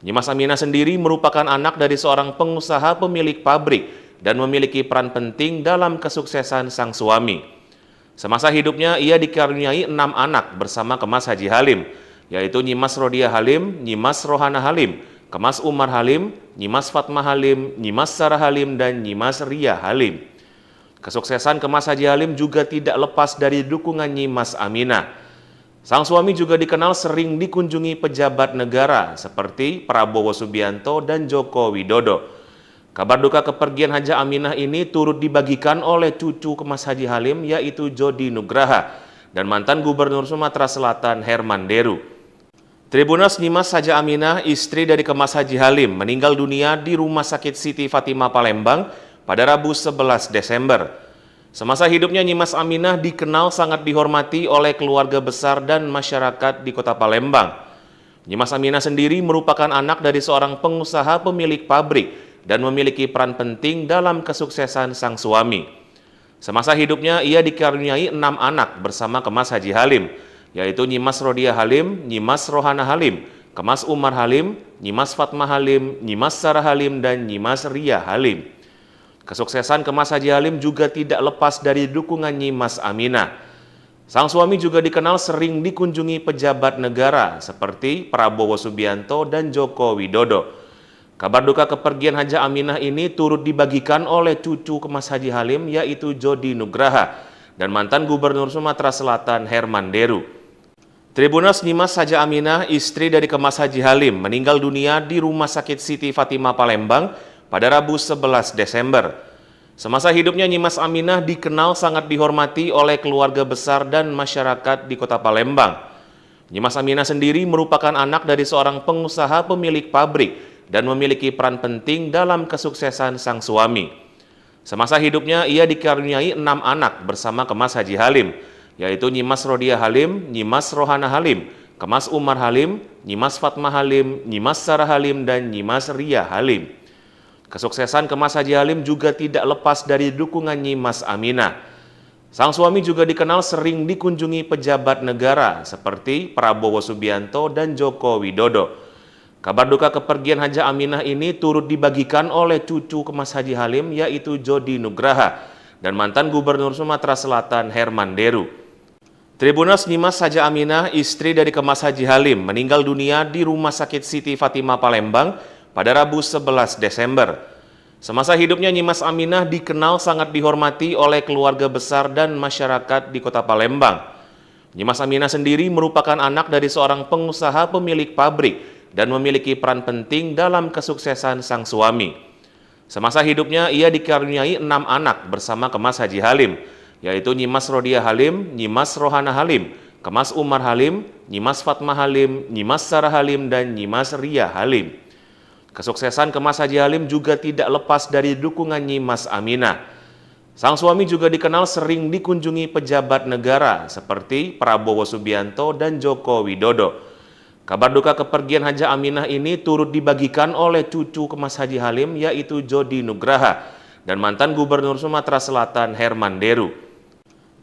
Nyimas Aminah sendiri merupakan anak dari seorang pengusaha pemilik pabrik dan memiliki peran penting dalam kesuksesan sang suami. Semasa hidupnya ia dikaruniai 6 anak bersama Kemas Haji Halim, yaitu Nyimas Rodia Halim, Nyimas Rohana Halim, Kemas Umar Halim, Nyimas Fatma Halim, Nyimas Sarah Halim, dan Nyimas Ria Halim. Kesuksesan Kemas Haji Halim juga tidak lepas dari dukungan Nyimas Aminah. Sang suami juga dikenal sering dikunjungi pejabat negara seperti Prabowo Subianto dan Joko Widodo. Kabar duka kepergian Haja Aminah ini turut dibagikan oleh cucu Kemas Haji Halim, yaitu Jody Nugraha, dan mantan Gubernur Sumatera Selatan Herman Deru. Tribunas Nyimas Haja Aminah, istri dari Kemas Haji Halim, meninggal dunia di Rumah Sakit Siti Fatimah Palembang pada Rabu 11 Desember. Semasa hidupnya, Nyimas Aminah dikenal sangat dihormati oleh keluarga besar dan masyarakat di Kota Palembang. Nyimas Aminah sendiri merupakan anak dari seorang pengusaha pemilik pabrik dan memiliki peran penting dalam kesuksesan sang suami. Semasa hidupnya, ia dikaruniai 6 anak bersama Kemas Haji Halim, yaitu Nyimas Rodiah Halim, Nyimas Rohana Halim, Kemas Umar Halim, Nyimas Fatmah Halim, Nyimas Sarah Halim, dan Nyimas Ria Halim. Kesuksesan Kemas Haji Halim juga tidak lepas dari dukungan Nyimas Aminah. Sang suami juga dikenal sering dikunjungi pejabat negara seperti Prabowo Subianto dan Joko Widodo. Kabar duka kepergian Haja Aminah ini turut dibagikan oleh cucu Kemas Haji Halim, yaitu Jody Nugraha, dan mantan Gubernur Sumatera Selatan Herman Deru. Tribunas Nyimas Haja Aminah, istri dari Kemas Haji Halim, meninggal dunia di Rumah Sakit Siti Fatimah Palembang pada Rabu 11 Desember. Semasa hidupnya, Nyimas Aminah dikenal sangat dihormati oleh keluarga besar dan masyarakat di Kota Palembang. Nyimas Aminah sendiri merupakan anak dari seorang pengusaha pemilik pabrik dan memiliki peran penting dalam kesuksesan sang suami. Semasa hidupnya, ia dikaruniai 6 anak bersama Kemas Haji Halim, yaitu Nyimas Rodiah Halim, Nyimas Rohana Halim, Kemas Umar Halim, Nyimas Fatmah Halim, Nyimas Sarah Halim, dan Nyimas Ria Halim. Kesuksesan Kemas Haji Halim juga tidak lepas dari dukungan Nyimas Aminah. Sang suami juga dikenal sering dikunjungi pejabat negara seperti Prabowo Subianto dan Joko Widodo. Kabar duka kepergian Haja Aminah ini turut dibagikan oleh cucu Kemas Haji Halim, yaitu Jody Nugraha, dan mantan Gubernur Sumatera Selatan Herman Deru. Tribunas Nyimas Haja Aminah, istri dari Kemas Haji Halim, meninggal dunia di Rumah Sakit Siti Fatimah Palembang pada Rabu 11 Desember. Semasa hidupnya, Nyimas Aminah dikenal sangat dihormati oleh keluarga besar dan masyarakat di Kota Palembang. Nyimas Aminah sendiri merupakan anak dari seorang pengusaha pemilik pabrik dan memiliki peran penting dalam kesuksesan sang suami. Semasa hidupnya, ia dikaruniai 6 anak bersama Kemas Haji Halim, yaitu Nyimas Rodiah Halim, Nyimas Rohana Halim, Kemas Umar Halim, Nyimas Fatmah Halim, Nyimas Sarah Halim, dan Nyimas Ria Halim. Kesuksesan Kemas Haji Halim juga tidak lepas dari dukungan Nyimas Aminah. Sang suami juga dikenal sering dikunjungi pejabat negara seperti Prabowo Subianto dan Joko Widodo. Kabar duka kepergian Haja Aminah ini turut dibagikan oleh cucu Kemas Haji Halim, yaitu Jody Nugraha, dan mantan Gubernur Sumatera Selatan Herman Deru.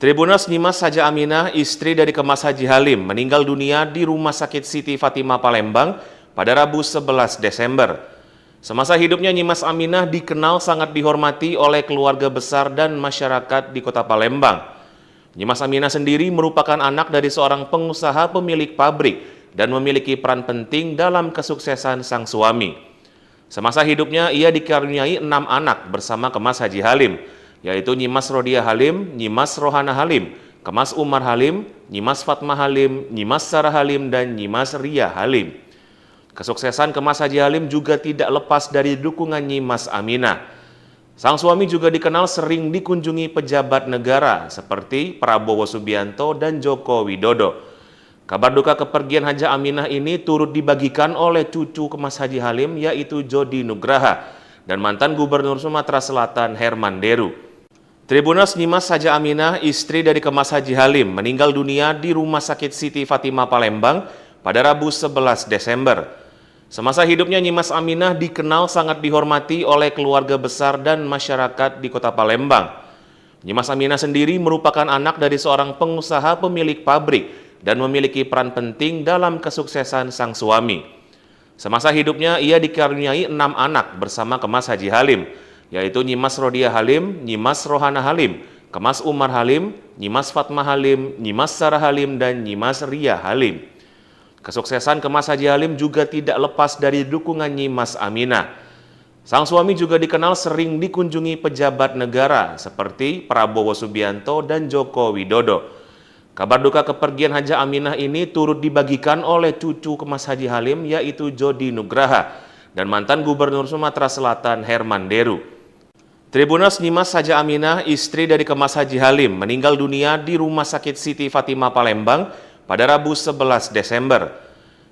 Tribunas Nyimas Haja Aminah, istri dari Kemas Haji Halim, meninggal dunia di Rumah Sakit Siti Fatimah Palembang pada Rabu 11 Desember. Semasa hidupnya, Nyimas Aminah dikenal sangat dihormati oleh keluarga besar dan masyarakat di Kota Palembang. Nyimas Aminah sendiri merupakan anak dari seorang pengusaha pemilik pabrik dan memiliki peran penting dalam kesuksesan sang suami. Semasa hidupnya, ia dikaruniai 6 anak bersama Kemas Haji Halim, yaitu Nyimas Rodiah Halim, Nyimas Rohana Halim, Kemas Umar Halim, Nyimas Fatmah Halim, Nyimas Sarah Halim, dan Nyimas Ria Halim. Kesuksesan Kemas Haji Halim juga tidak lepas dari dukungan Nyimas Aminah. Sang suami juga dikenal sering dikunjungi pejabat negara seperti Prabowo Subianto dan Joko Widodo. Kabar duka kepergian Haja Aminah ini turut dibagikan oleh cucu Kemas Haji Halim, yaitu Jody Nugraha, dan mantan Gubernur Sumatera Selatan Herman Deru. Tribunas Nyimas Haja Aminah, istri dari Kemas Haji Halim, meninggal dunia di Rumah Sakit Siti Fatimah Palembang pada Rabu 11 Desember. Semasa hidupnya, Nyimas Aminah dikenal sangat dihormati oleh keluarga besar dan masyarakat di Kota Palembang. Nyimas Aminah sendiri merupakan anak dari seorang pengusaha pemilik pabrik dan memiliki peran penting dalam kesuksesan sang suami. Semasa hidupnya, ia dikaruniai 6 anak bersama Kemas Haji Halim, yaitu Nyimas Rodiah Halim, Nyimas Rohana Halim, Kemas Umar Halim, Nyimas Fatmah Halim, Nyimas Sarah Halim, dan Nyimas Ria Halim. Kesuksesan Kemas Haji Halim juga tidak lepas dari dukungan Nyimas Aminah. Sang suami juga dikenal sering dikunjungi pejabat negara seperti Prabowo Subianto dan Joko Widodo. Kabar duka kepergian Haja Aminah ini turut dibagikan oleh cucu Kemas Haji Halim, yaitu Jody Nugraha, dan mantan Gubernur Sumatera Selatan Herman Deru. Tribunas Nyimas Haja Aminah, istri dari Kemas Haji Halim, meninggal dunia di Rumah Sakit Siti Fatimah Palembang pada Rabu 11 Desember.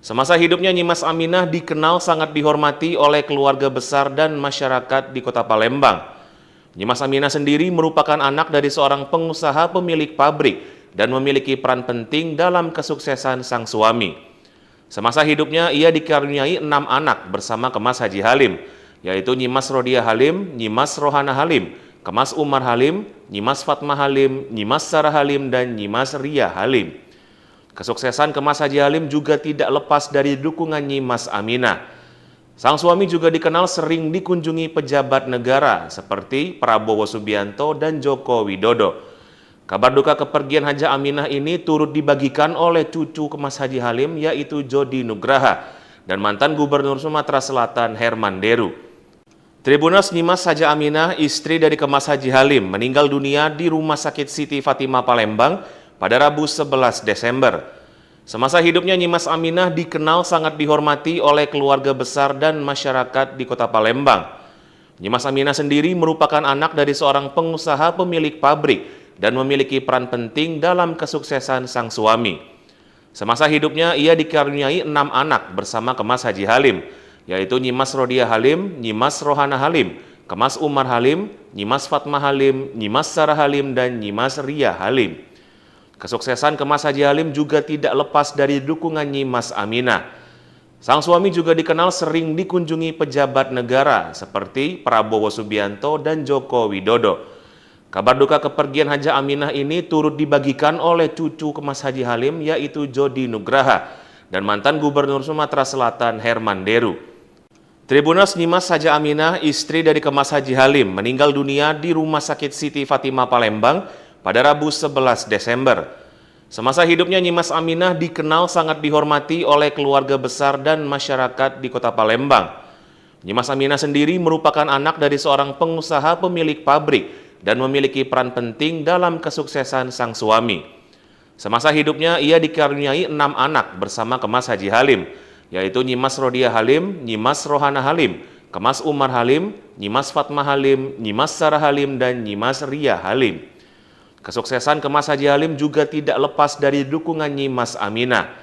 Semasa hidupnya Nyimas Aminah dikenal sangat dihormati oleh keluarga besar dan masyarakat di Kota Palembang. Nyimas Aminah sendiri merupakan anak dari seorang pengusaha pemilik pabrik dan memiliki peran penting dalam kesuksesan sang suami. Semasa hidupnya ia dikaruniai 6 anak bersama Kemas Haji Halim, yaitu Nyimas Rodiah Halim, Nyimas Rohana Halim, Kemas Umar Halim, Nyimas Fatmah Halim, Nyimas Sarah Halim, dan Nyimas Ria Halim. Kesuksesan Kemas Haji Halim juga tidak lepas dari dukungan Nyimas Aminah. Sang suami juga dikenal sering dikunjungi pejabat negara seperti Prabowo Subianto dan Joko Widodo. Kabar duka kepergian Haja Aminah ini turut dibagikan oleh cucu Kemas Haji Halim, yaitu Jody Nugraha, dan mantan Gubernur Sumatera Selatan Herman Deru. Tribunas Nyimas Haja Aminah, istri dari Kemas Haji Halim, meninggal dunia di Rumah Sakit Siti Fatimah Palembang pada Rabu 11 Desember. Semasa hidupnya Nyimas Aminah dikenal sangat dihormati oleh keluarga besar dan masyarakat di Kota Palembang. Nyimas Aminah sendiri merupakan anak dari seorang pengusaha pemilik pabrik dan memiliki peran penting dalam kesuksesan sang suami. Semasa hidupnya ia dikaruniai 6 anak bersama Kemas Haji Halim, yaitu Nyimas Rodiah Halim, Nyimas Rohana Halim, Kemas Umar Halim, Nyimas Fatmah Halim, Nyimas Sarah Halim, dan Nyimas Ria Halim. Kesuksesan Kemas Haji Halim juga tidak lepas dari dukungan Nyimas Aminah. Sang suami juga dikenal sering dikunjungi pejabat negara seperti Prabowo Subianto dan Joko Widodo. Kabar duka kepergian Haja Aminah ini turut dibagikan oleh cucu Kemas Haji Halim, yaitu Jody Nugraha, dan mantan Gubernur Sumatera Selatan Herman Deru. Tribunas Nyimas Haja Aminah, istri dari Kemas Haji Halim, meninggal dunia di Rumah Sakit Siti Fatimah Palembang pada Rabu 11 Desember. Semasa hidupnya Nyimas Aminah dikenal sangat dihormati oleh keluarga besar dan masyarakat di Kota Palembang. Nyimas Aminah sendiri merupakan anak dari seorang pengusaha pemilik pabrik dan memiliki peran penting dalam kesuksesan sang suami. Semasa hidupnya ia dikaruniai 6 anak bersama Kemas Haji Halim, yaitu Nyimas Rodiah Halim, Nyimas Rohana Halim, Kemas Umar Halim, Nyimas Fatmah Halim, Nyimas Sarah Halim, dan Nyimas Ria Halim. Kesuksesan Kemas Haji Halim juga tidak lepas dari dukungan Nyimas Aminah.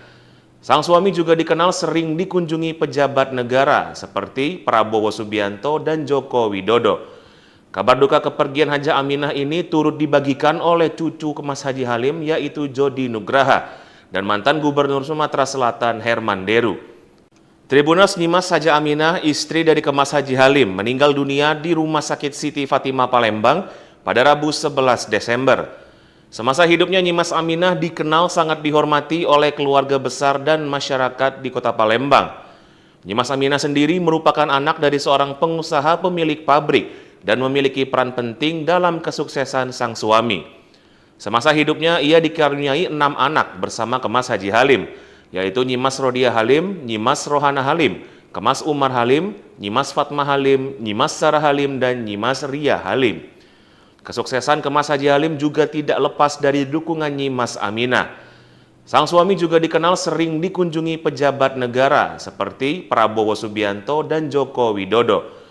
Sang suami juga dikenal sering dikunjungi pejabat negara seperti Prabowo Subianto dan Joko Widodo. Kabar duka kepergian Haja Aminah ini turut dibagikan oleh cucu Kemas Haji Halim, yaitu Jody Nugraha, dan mantan Gubernur Sumatera Selatan Herman Deru. Tribunas Nyimas Haja Aminah, istri dari Kemas Haji Halim, meninggal dunia di Rumah Sakit Siti Fatimah Palembang pada Rabu 11 Desember. Semasa hidupnya Nyimas Aminah dikenal sangat dihormati oleh keluarga besar dan masyarakat di Kota Palembang. Nyimas Aminah sendiri merupakan anak dari seorang pengusaha pemilik pabrik dan memiliki peran penting dalam kesuksesan sang suami. Semasa hidupnya ia dikaruniai 6 anak bersama Kemas Haji Halim, yaitu Nyimas Rodiah Halim, Nyimas Rohana Halim, Kemas Umar Halim, Nyimas Fatmah Halim, Nyimas Sarah Halim, dan Nyimas Ria Halim. Kesuksesan Kemas Haji Halim juga tidak lepas dari dukungan Nyimas Aminah. Sang suami juga dikenal sering dikunjungi pejabat negara seperti Prabowo Subianto dan Joko Widodo.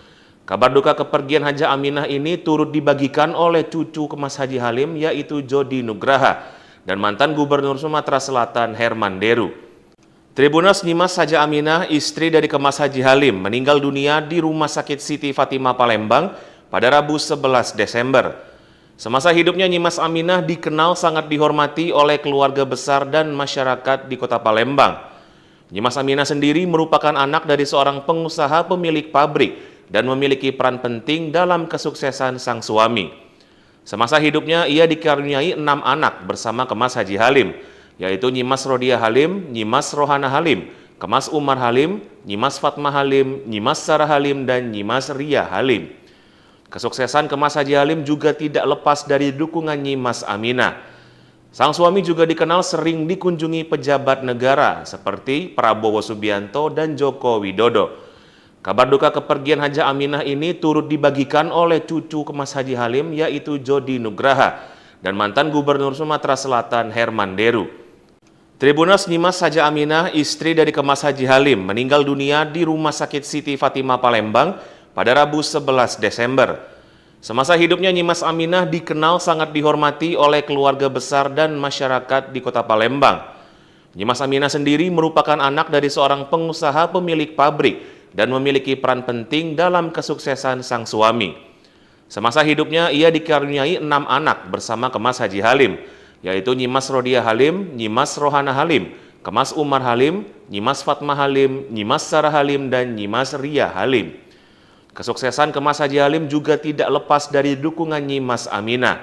Kabar duka kepergian Haja Aminah ini turut dibagikan oleh cucu Kemas Haji Halim, yaitu Jody Nugraha, dan mantan Gubernur Sumatera Selatan Herman Deru. Tribunas Nyimas Haja Aminah, istri dari Kemas Haji Halim, meninggal dunia di Rumah Sakit Siti Fatimah Palembang pada Rabu 11 Desember. Semasa hidupnya Nyimas Aminah dikenal sangat dihormati oleh keluarga besar dan masyarakat di Kota Palembang. Nyimas Aminah sendiri merupakan anak dari seorang pengusaha pemilik pabrik dan memiliki peran penting dalam kesuksesan sang suami. Semasa hidupnya ia dikaruniai 6 anak bersama Kemas Haji Halim, yaitu Nyimas Rodiah Halim, Nyimas Rohana Halim, Kemas Umar Halim, Nyimas Fatmah Halim, Nyimas Sarah Halim, dan Nyimas Ria Halim. Kesuksesan Kemas Haji Halim juga tidak lepas dari dukungan Nyimas Aminah. Sang suami juga dikenal sering dikunjungi pejabat negara seperti Prabowo Subianto dan Joko Widodo. Kabar duka kepergian Haja Aminah ini turut dibagikan oleh cucu Kemas Haji Halim, yaitu Jody Nugraha, dan mantan Gubernur Sumatera Selatan Herman Deru. Tribuners Nyimas Haja Aminah, istri dari Kemas Haji Halim, meninggal dunia di Rumah Sakit Siti Fatimah Palembang pada Rabu 11 Desember. Semasa hidupnya Nyimas Aminah dikenal sangat dihormati oleh keluarga besar dan masyarakat di kota Palembang. Nyimas Aminah sendiri merupakan anak dari seorang pengusaha pemilik pabrik dan memiliki peran penting dalam kesuksesan sang suami. Semasa hidupnya ia dikaruniai 6 anak bersama Kemas Haji Halim, yaitu Nyimas Rodia Halim, Nyimas Rohana Halim, Kemas Umar Halim, Nyimas Fatma Halim, Nyimas Sarah Halim, dan Nyimas Ria Halim. Kesuksesan Kemas Haji Halim juga tidak lepas dari dukungan Nyimas Aminah.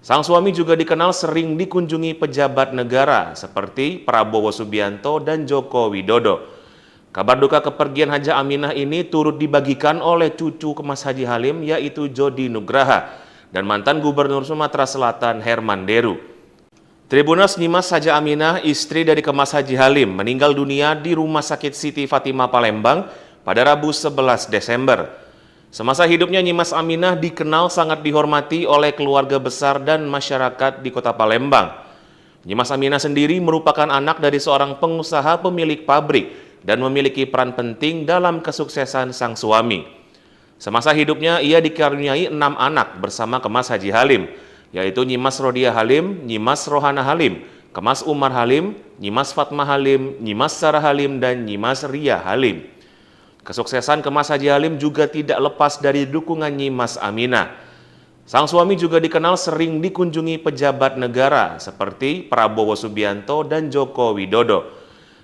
Sang suami juga dikenal sering dikunjungi pejabat negara seperti Prabowo Subianto dan Joko Widodo. Kabar duka kepergian Haja Aminah ini turut dibagikan oleh cucu Kemas Haji Halim, yaitu Jody Nugraha dan mantan Gubernur Sumatera Selatan Herman Deru. Tribuners Nyimas Haja Aminah, istri dari Kemas Haji Halim, meninggal dunia di Rumah Sakit Siti Fatimah Palembang pada Rabu 11 Desember. Semasa hidupnya Nyimas Aminah dikenal sangat dihormati oleh keluarga besar dan masyarakat di kota Palembang. Nyimas Aminah sendiri merupakan anak dari seorang pengusaha pemilik pabrik dan memiliki peran penting dalam kesuksesan sang suami. Semasa hidupnya ia dikaruniai 6 anak bersama Kemas Haji Halim, yaitu Nyimas Rodia Halim, Nyimas Rohana Halim, Kemas Umar Halim, Nyimas Fatma Halim, Nyimas Sarah Halim, dan Nyimas Ria Halim. Kesuksesan Kemas Haji Halim juga tidak lepas dari dukungan Nyimas Aminah. Sang suami juga dikenal sering dikunjungi pejabat negara seperti Prabowo Subianto dan Joko Widodo.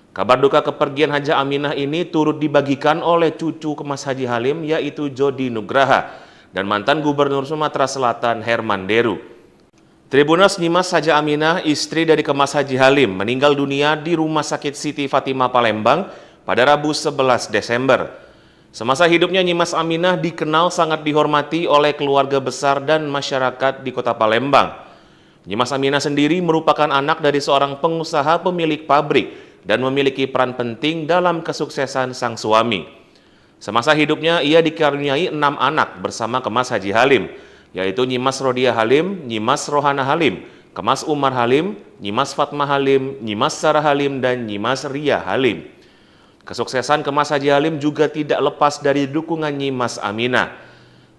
Kabar duka kepergian Haja Aminah ini turut dibagikan oleh cucu Kemas Haji Halim, yaitu Jody Nugraha dan mantan Gubernur Sumatera Selatan Herman Deru. Tribuners Nyimas Haja Aminah, istri dari Kemas Haji Halim, meninggal dunia di Rumah Sakit Siti Fatimah Palembang pada Rabu 11 Desember. Semasa hidupnya Nyimas Aminah dikenal sangat dihormati oleh keluarga besar dan masyarakat di kota Palembang. Nyimas Aminah sendiri merupakan anak dari seorang pengusaha pemilik pabrik dan memiliki peran penting dalam kesuksesan sang suami. Semasa hidupnya ia dikaruniai 6 anak bersama Kemas Haji Halim, yaitu Nyimas Rodia Halim, Nyimas Rohana Halim, Kemas Umar Halim, Nyimas Fatma Halim, Nyimas Sarah Halim, dan Nyimas Ria Halim. Kesuksesan Kemas Haji Halim juga tidak lepas dari dukungan Nyimas Aminah.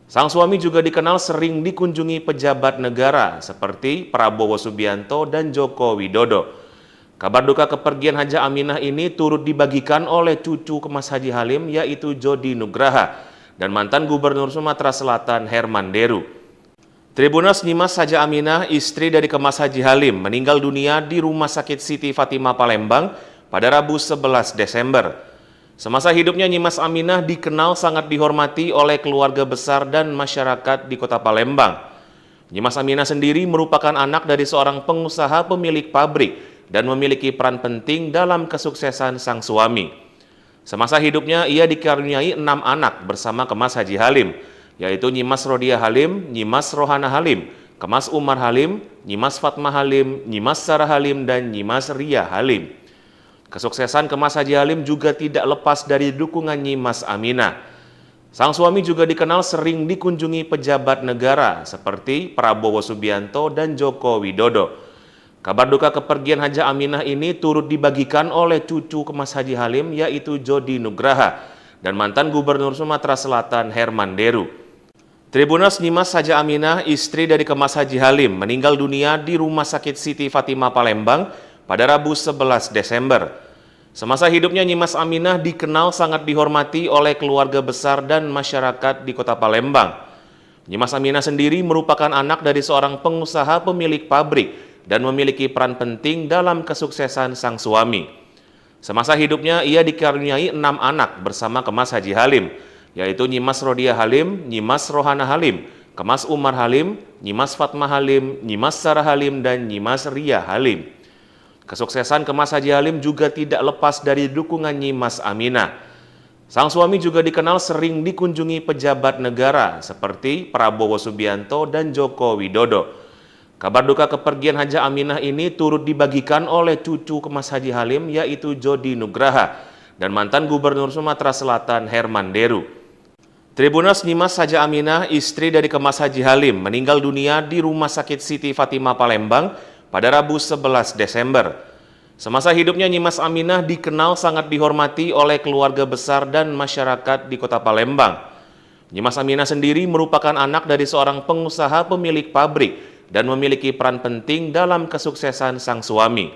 Sang suami juga dikenal sering dikunjungi pejabat negara seperti Prabowo Subianto dan Joko Widodo. Kabar duka kepergian Haja Aminah ini turut dibagikan oleh cucu Kemas Haji Halim, yaitu Jody Nugraha dan mantan Gubernur Sumatera Selatan Herman Deru. Tribuners Nyimas Haja Aminah, istri dari Kemas Haji Halim, meninggal dunia di Rumah Sakit Siti Fatimah Palembang pada Rabu 11 Desember. Semasa hidupnya Nyimas Aminah dikenal sangat dihormati oleh keluarga besar dan masyarakat di kota Palembang. Nyimas Aminah sendiri merupakan anak dari seorang pengusaha pemilik pabrik dan memiliki peran penting dalam kesuksesan sang suami. Semasa hidupnya ia dikaruniai 6 anak bersama Kemas Haji Halim, yaitu Nyimas Rodia Halim, Nyimas Rohana Halim, Kemas Umar Halim, Nyimas Fatma Halim, Nyimas Sarah Halim, dan Nyimas Ria Halim. Kesuksesan Kemas Haji Halim juga tidak lepas dari dukungan Nyimas Aminah. Sang suami juga dikenal sering dikunjungi pejabat negara seperti Prabowo Subianto dan Joko Widodo. Kabar duka kepergian Haja Aminah ini turut dibagikan oleh cucu Kemas Haji Halim, yaitu Jody Nugraha dan mantan Gubernur Sumatera Selatan Herman Deru. Tribuners Nyimas Haja Aminah, istri dari Kemas Haji Halim, meninggal dunia di Rumah Sakit Siti Fatimah Palembang pada Rabu 11 Desember. Semasa hidupnya Nyimas Aminah dikenal sangat dihormati oleh keluarga besar dan masyarakat di kota Palembang. Nyimas Aminah sendiri merupakan anak dari seorang pengusaha pemilik pabrik dan memiliki peran penting dalam kesuksesan sang suami. Semasa hidupnya ia dikaruniai 6 anak bersama Kemas Haji Halim, yaitu Nyimas Rodia Halim, Nyimas Rohana Halim, Kemas Umar Halim, Nyimas Fatma Halim, Nyimas Sarah Halim, dan Nyimas Ria Halim. Kesuksesan Kemas Haji Halim juga tidak lepas dari dukungan Nyimas Aminah. Sang suami juga dikenal sering dikunjungi pejabat negara seperti Prabowo Subianto dan Joko Widodo. Kabar duka kepergian Haja Aminah ini turut dibagikan oleh cucu Kemas Haji Halim, yaitu Jody Nugraha dan mantan Gubernur Sumatera Selatan Herman Deru. Tribuners Nyimas Haja Aminah, istri dari Kemas Haji Halim, meninggal dunia di Rumah Sakit Siti Fatimah Palembang pada Rabu 11 Desember. Semasa hidupnya Nyimas Aminah dikenal sangat dihormati oleh keluarga besar dan masyarakat di kota Palembang. Nyimas Aminah sendiri merupakan anak dari seorang pengusaha pemilik pabrik dan memiliki peran penting dalam kesuksesan sang suami.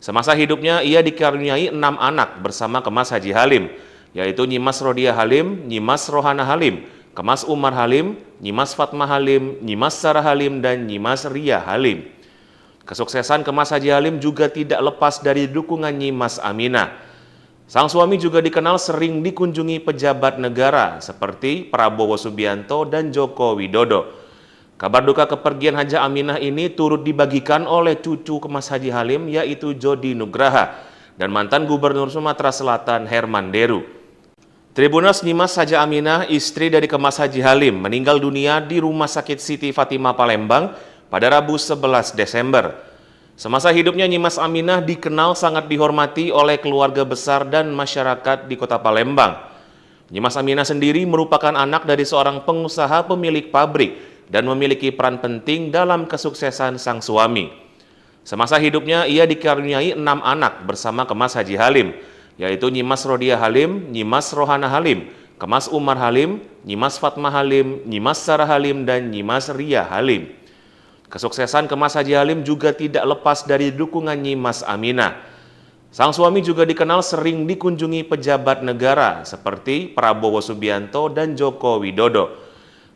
Semasa hidupnya ia dikaruniai 6 anak bersama Kemas Haji Halim, yaitu Nyimas Rodia Halim, Nyimas Rohana Halim, Kemas Umar Halim, Nyimas Fatma Halim, Nyimas Sarah Halim, dan Nyimas Ria Halim. Kesuksesan Kemas Haji Halim juga tidak lepas dari dukungan Nyimas Aminah. Sang suami juga dikenal sering dikunjungi pejabat negara seperti Prabowo Subianto dan Joko Widodo. Kabar duka kepergian Haja Aminah ini turut dibagikan oleh cucu Kemas Haji Halim, yaitu Jody Nugraha dan mantan Gubernur Sumatera Selatan Herman Deru. Tribunas Nyimas Haja Aminah, istri dari Kemas Haji Halim, meninggal dunia di Rumah Sakit Siti Fatimah Palembang pada Rabu 11 Desember. Semasa hidupnya Nyimas Aminah dikenal sangat dihormati oleh keluarga besar dan masyarakat di kota Palembang. Nyimas Aminah sendiri merupakan anak dari seorang pengusaha pemilik pabrik dan memiliki peran penting dalam kesuksesan sang suami. Semasa hidupnya ia dikaruniai 6 anak bersama Kemas Haji Halim, yaitu Nyimas Rodia Halim, Nyimas Rohana Halim, Kemas Umar Halim, Nyimas Fatma Halim, Nyimas Sarah Halim, dan Nyimas Ria Halim. Kesuksesan Kemas Haji Halim juga tidak lepas dari dukungan Nyimas Aminah. Sang suami juga dikenal sering dikunjungi pejabat negara seperti Prabowo Subianto dan Joko Widodo.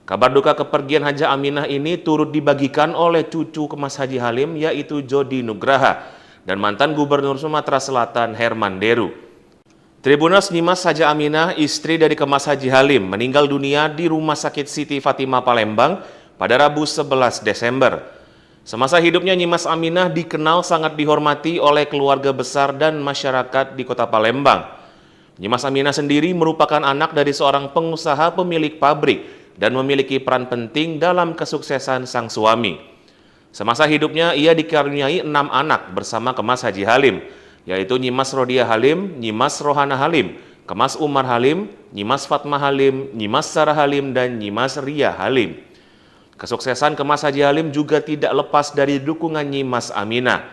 Kabar duka kepergian Haja Aminah ini turut dibagikan oleh cucu Kemas Haji Halim, yaitu Jody Nugraha dan mantan Gubernur Sumatera Selatan Herman Deru. Tribunas Nyimas Haja Aminah, istri dari Kemas Haji Halim, meninggal dunia di Rumah Sakit Siti Fatimah Palembang pada Rabu 11 Desember. Semasa hidupnya Nyimas Aminah dikenal sangat dihormati oleh keluarga besar dan masyarakat di kota Palembang. Nyimas Aminah sendiri merupakan anak dari seorang pengusaha pemilik pabrik dan memiliki peran penting dalam kesuksesan sang suami. Semasa hidupnya ia dikaruniai 6 anak bersama Kemas Haji Halim, yaitu Nyimas Rodia Halim, Nyimas Rohana Halim, Kemas Umar Halim, Nyimas Fatma Halim, Nyimas Sarah Halim, dan Nyimas Ria Halim. Kesuksesan Kemas Haji Halim juga tidak lepas dari dukungan Nyimas Aminah.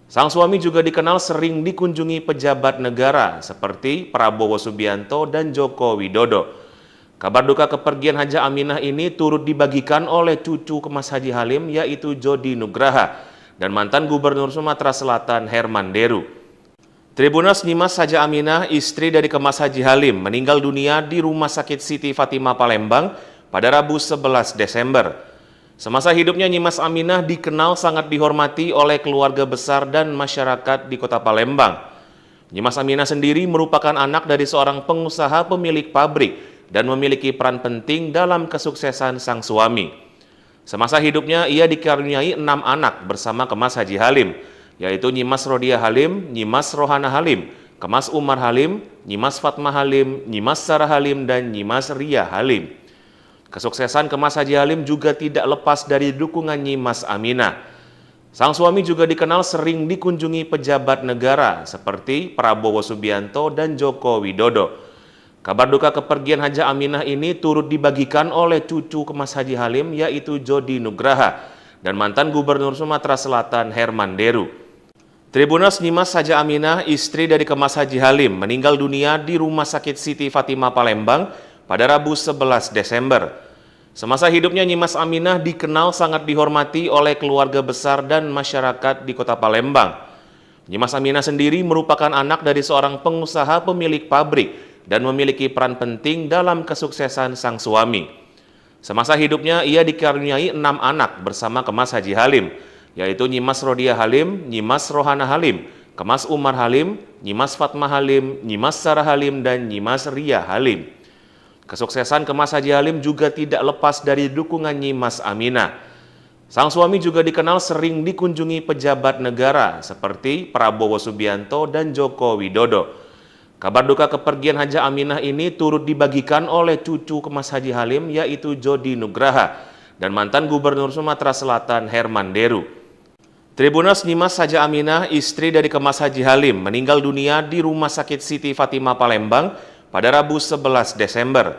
Sang suami juga dikenal sering dikunjungi pejabat negara seperti Prabowo Subianto dan Joko Widodo. Kabar duka kepergian Haja Aminah ini turut dibagikan oleh cucu Kemas Haji Halim, yaitu Jody Nugraha dan mantan Gubernur Sumatera Selatan Herman Deru. Tribunas Nyimas Haja Aminah, istri dari Kemas Haji Halim, meninggal dunia di Rumah Sakit Siti Fatimah Palembang pada Rabu 11 Desember. Semasa hidupnya Nyimas Aminah dikenal sangat dihormati oleh keluarga besar dan masyarakat di kota Palembang. Nyimas Aminah sendiri merupakan anak dari seorang pengusaha pemilik pabrik dan memiliki peran penting dalam kesuksesan sang suami. Semasa hidupnya ia dikaruniai 6 anak bersama Kemas Haji Halim, yaitu Nyimas Rodia Halim, Nyimas Rohana Halim, Kemas Umar Halim, Nyimas Fatma Halim, Nyimas Sarah Halim, dan Nyimas Ria Halim. Kesuksesan Kemas Haji Halim juga tidak lepas dari dukungan Nyimas Aminah. Sang suami juga dikenal sering dikunjungi pejabat negara seperti Prabowo Subianto dan Joko Widodo. Kabar duka kepergian Haja Aminah ini turut dibagikan oleh cucu Kemas Haji Halim, yaitu Jody Nugraha dan mantan Gubernur Sumatera Selatan Herman Deru. Tribunas Nyimas Haja Aminah, istri dari Kemas Haji Halim, meninggal dunia di Rumah Sakit Siti Fatimah Palembang pada Rabu 11 Desember. Semasa hidupnya Nyimas Aminah dikenal sangat dihormati oleh keluarga besar dan masyarakat di kota Palembang. Nyimas Aminah sendiri merupakan anak dari seorang pengusaha pemilik pabrik dan memiliki peran penting dalam kesuksesan sang suami. Semasa hidupnya ia dikaruniai 6 anak bersama Kemas Haji Halim, yaitu Nyimas Rodia Halim, Nyimas Rohana Halim, Kemas Umar Halim, Nyimas Fatma Halim, Nyimas Sarah Halim, dan Nyimas Ria Halim. Kesuksesan Kemas Haji Halim juga tidak lepas dari dukungan Nyimas Aminah. Sang suami juga dikenal sering dikunjungi pejabat negara seperti Prabowo Subianto dan Joko Widodo. Kabar duka kepergian Haja Aminah ini turut dibagikan oleh cucu Kemas Haji Halim, yaitu Jody Nugraha dan mantan Gubernur Sumatera Selatan Herman Deru. Tribunas Nyimas Haja Aminah, istri dari Kemas Haji Halim, meninggal dunia di Rumah Sakit Siti Fatimah Palembang pada Rabu 11 Desember.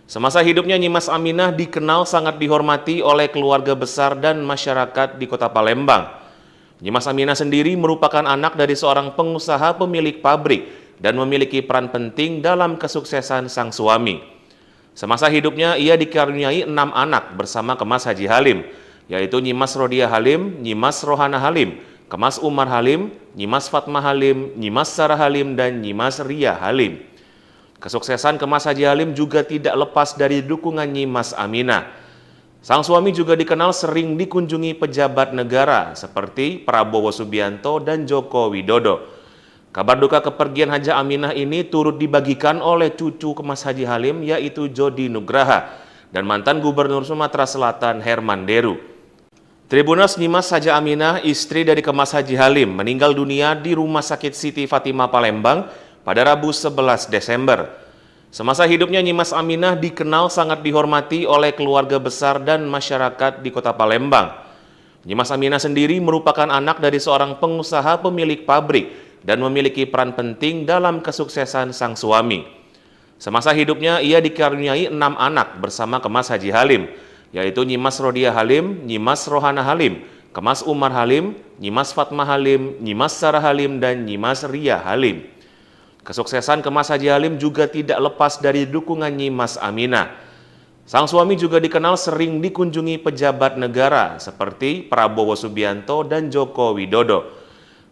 Semasa hidupnya Nyimas Aminah dikenal sangat dihormati oleh keluarga besar dan masyarakat di kota Palembang. Nyimas Aminah sendiri merupakan anak dari seorang pengusaha pemilik pabrik dan memiliki peran penting dalam kesuksesan sang suami. Semasa hidupnya, ia dikaruniai 6 anak bersama Kemas Haji Halim, yaitu Nyimas Rodiah Halim, Nyimas Rohana Halim, Kemas Umar Halim, Nyimas Fatmah Halim, Nyimas Sarah Halim, dan Nyimas Ria Halim. Kesuksesan Kemas Haji Halim juga tidak lepas dari dukungan Nyimas Aminah. Sang suami juga dikenal sering dikunjungi pejabat negara seperti Prabowo Subianto dan Joko Widodo. Kabar duka kepergian Haja Aminah ini turut dibagikan oleh cucu Kemas Haji Halim, yaitu Jody Nugraha dan mantan Gubernur Sumatera Selatan Herman Deru. Tribunas Nyimas Haja Aminah, istri dari Kemas Haji Halim, meninggal dunia di Rumah Sakit Siti Fatimah Palembang pada Rabu 11 Desember. Semasa hidupnya, Nyimas Aminah dikenal sangat dihormati oleh keluarga besar dan masyarakat di kota Palembang. Nyimas Aminah sendiri merupakan anak dari seorang pengusaha pemilik pabrik dan memiliki peran penting dalam kesuksesan sang suami. Semasa hidupnya, ia dikaruniai 6 anak bersama Kemas Haji Halim, yaitu Nyimas Rodiah Halim, Nyimas Rohana Halim, Kemas Umar Halim, Nyimas Fatmah Halim, Nyimas Sarah Halim, dan Nyimas Ria Halim. Kesuksesan Kemas Haji Halim juga tidak lepas dari dukungan Nyimas Aminah. Sang suami juga dikenal sering dikunjungi pejabat negara seperti Prabowo Subianto dan Joko Widodo.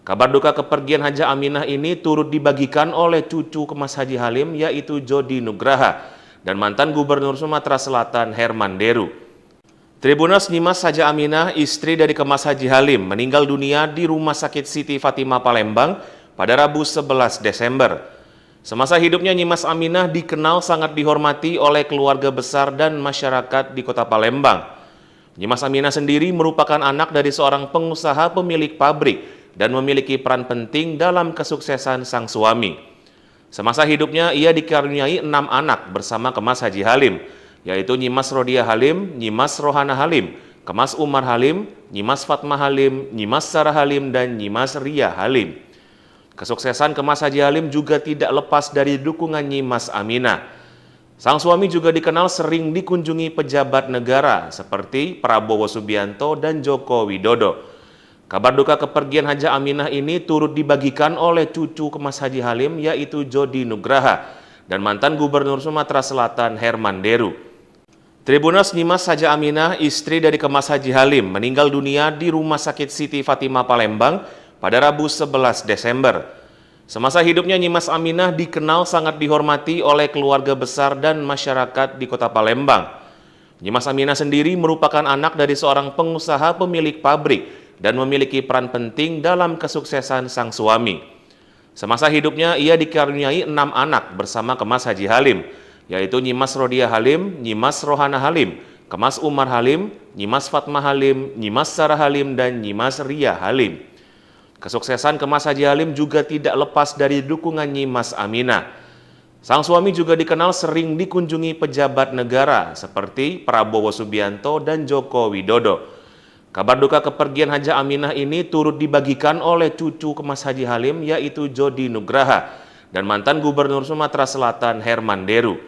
Kabar duka kepergian Haja Aminah ini turut dibagikan oleh cucu Kemas Haji Halim, yaitu Jody Nugraha dan mantan Gubernur Sumatera Selatan Herman Deru. Tribunas Nyimas Haja Aminah, istri dari Kemas Haji Halim, meninggal dunia di Rumah Sakit Siti Fatimah Palembang pada Rabu 11 Desember. Semasa hidupnya, Nyimas Aminah dikenal sangat dihormati oleh keluarga besar dan masyarakat di kota Palembang. Nyimas Aminah sendiri merupakan anak dari seorang pengusaha pemilik pabrik dan memiliki peran penting dalam kesuksesan sang suami. Semasa hidupnya, ia dikaruniai 6 anak bersama Kemas Haji Halim, yaitu Nyimas Rodiah Halim, Nyimas Rohana Halim, Kemas Umar Halim, Nyimas Fatmah Halim, Nyimas Sarah Halim, dan Nyimas Ria Halim. Kesuksesan Kemas Haji Halim juga tidak lepas dari dukungan Nyimas Aminah. Sang suami juga dikenal sering dikunjungi pejabat negara seperti Prabowo Subianto dan Joko Widodo. Kabar duka kepergian Haja Aminah ini turut dibagikan oleh cucu Kemas Haji Halim, yaitu Jody Nugraha dan mantan Gubernur Sumatera Selatan Herman Deru. Tribunas Nyimas Haja Aminah, istri dari Kemas Haji Halim, meninggal dunia di Rumah Sakit Siti Fatimah Palembang pada Rabu 11 Desember. Semasa hidupnya, Nyimas Aminah dikenal sangat dihormati oleh keluarga besar dan masyarakat di kota Palembang. Nyimas Aminah sendiri merupakan anak dari seorang pengusaha pemilik pabrik dan memiliki peran penting dalam kesuksesan sang suami. Semasa hidupnya, ia dikaruniai 6 anak bersama Kemas Haji Halim, yaitu Nyimas Rodiah Halim, Nyimas Rohana Halim, Kemas Umar Halim, Nyimas Fatmah Halim, Nyimas Sarah Halim, dan Nyimas Ria Halim. Kesuksesan Kemas Haji Halim juga tidak lepas dari dukungan Nyimas Aminah. Sang suami juga dikenal sering dikunjungi pejabat negara seperti Prabowo Subianto dan Joko Widodo. Kabar duka kepergian Haja Aminah ini turut dibagikan oleh cucu Kemas Haji Halim, yaitu Jody Nugraha dan mantan Gubernur Sumatera Selatan Herman Deru.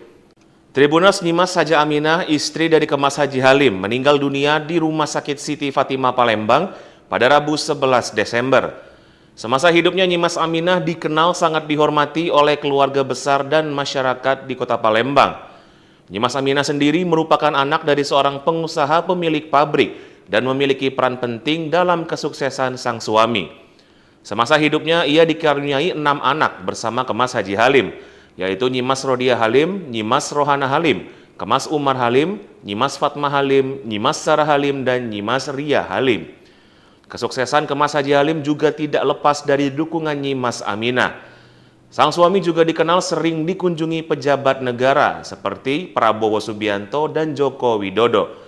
Tribunas Nyimas Haja Aminah, istri dari Kemas Haji Halim, meninggal dunia di Rumah Sakit Siti Fatimah Palembang pada Rabu 11 Desember. Semasa hidupnya, Nyimas Aminah dikenal sangat dihormati oleh keluarga besar dan masyarakat di kota Palembang. Nyimas Aminah sendiri merupakan anak dari seorang pengusaha pemilik pabrik dan memiliki peran penting dalam kesuksesan sang suami. Semasa hidupnya, ia dikaruniai 6 anak bersama Kemas Haji Halim, yaitu Nyimas Rodiah Halim, Nyimas Rohana Halim, Kemas Umar Halim, Nyimas Fatmah Halim, Nyimas Sarah Halim, dan Nyimas Ria Halim. Kesuksesan Kemas Haji Halim juga tidak lepas dari dukungan Nyimas Aminah. Sang suami juga dikenal sering dikunjungi pejabat negara seperti Prabowo Subianto dan Joko Widodo.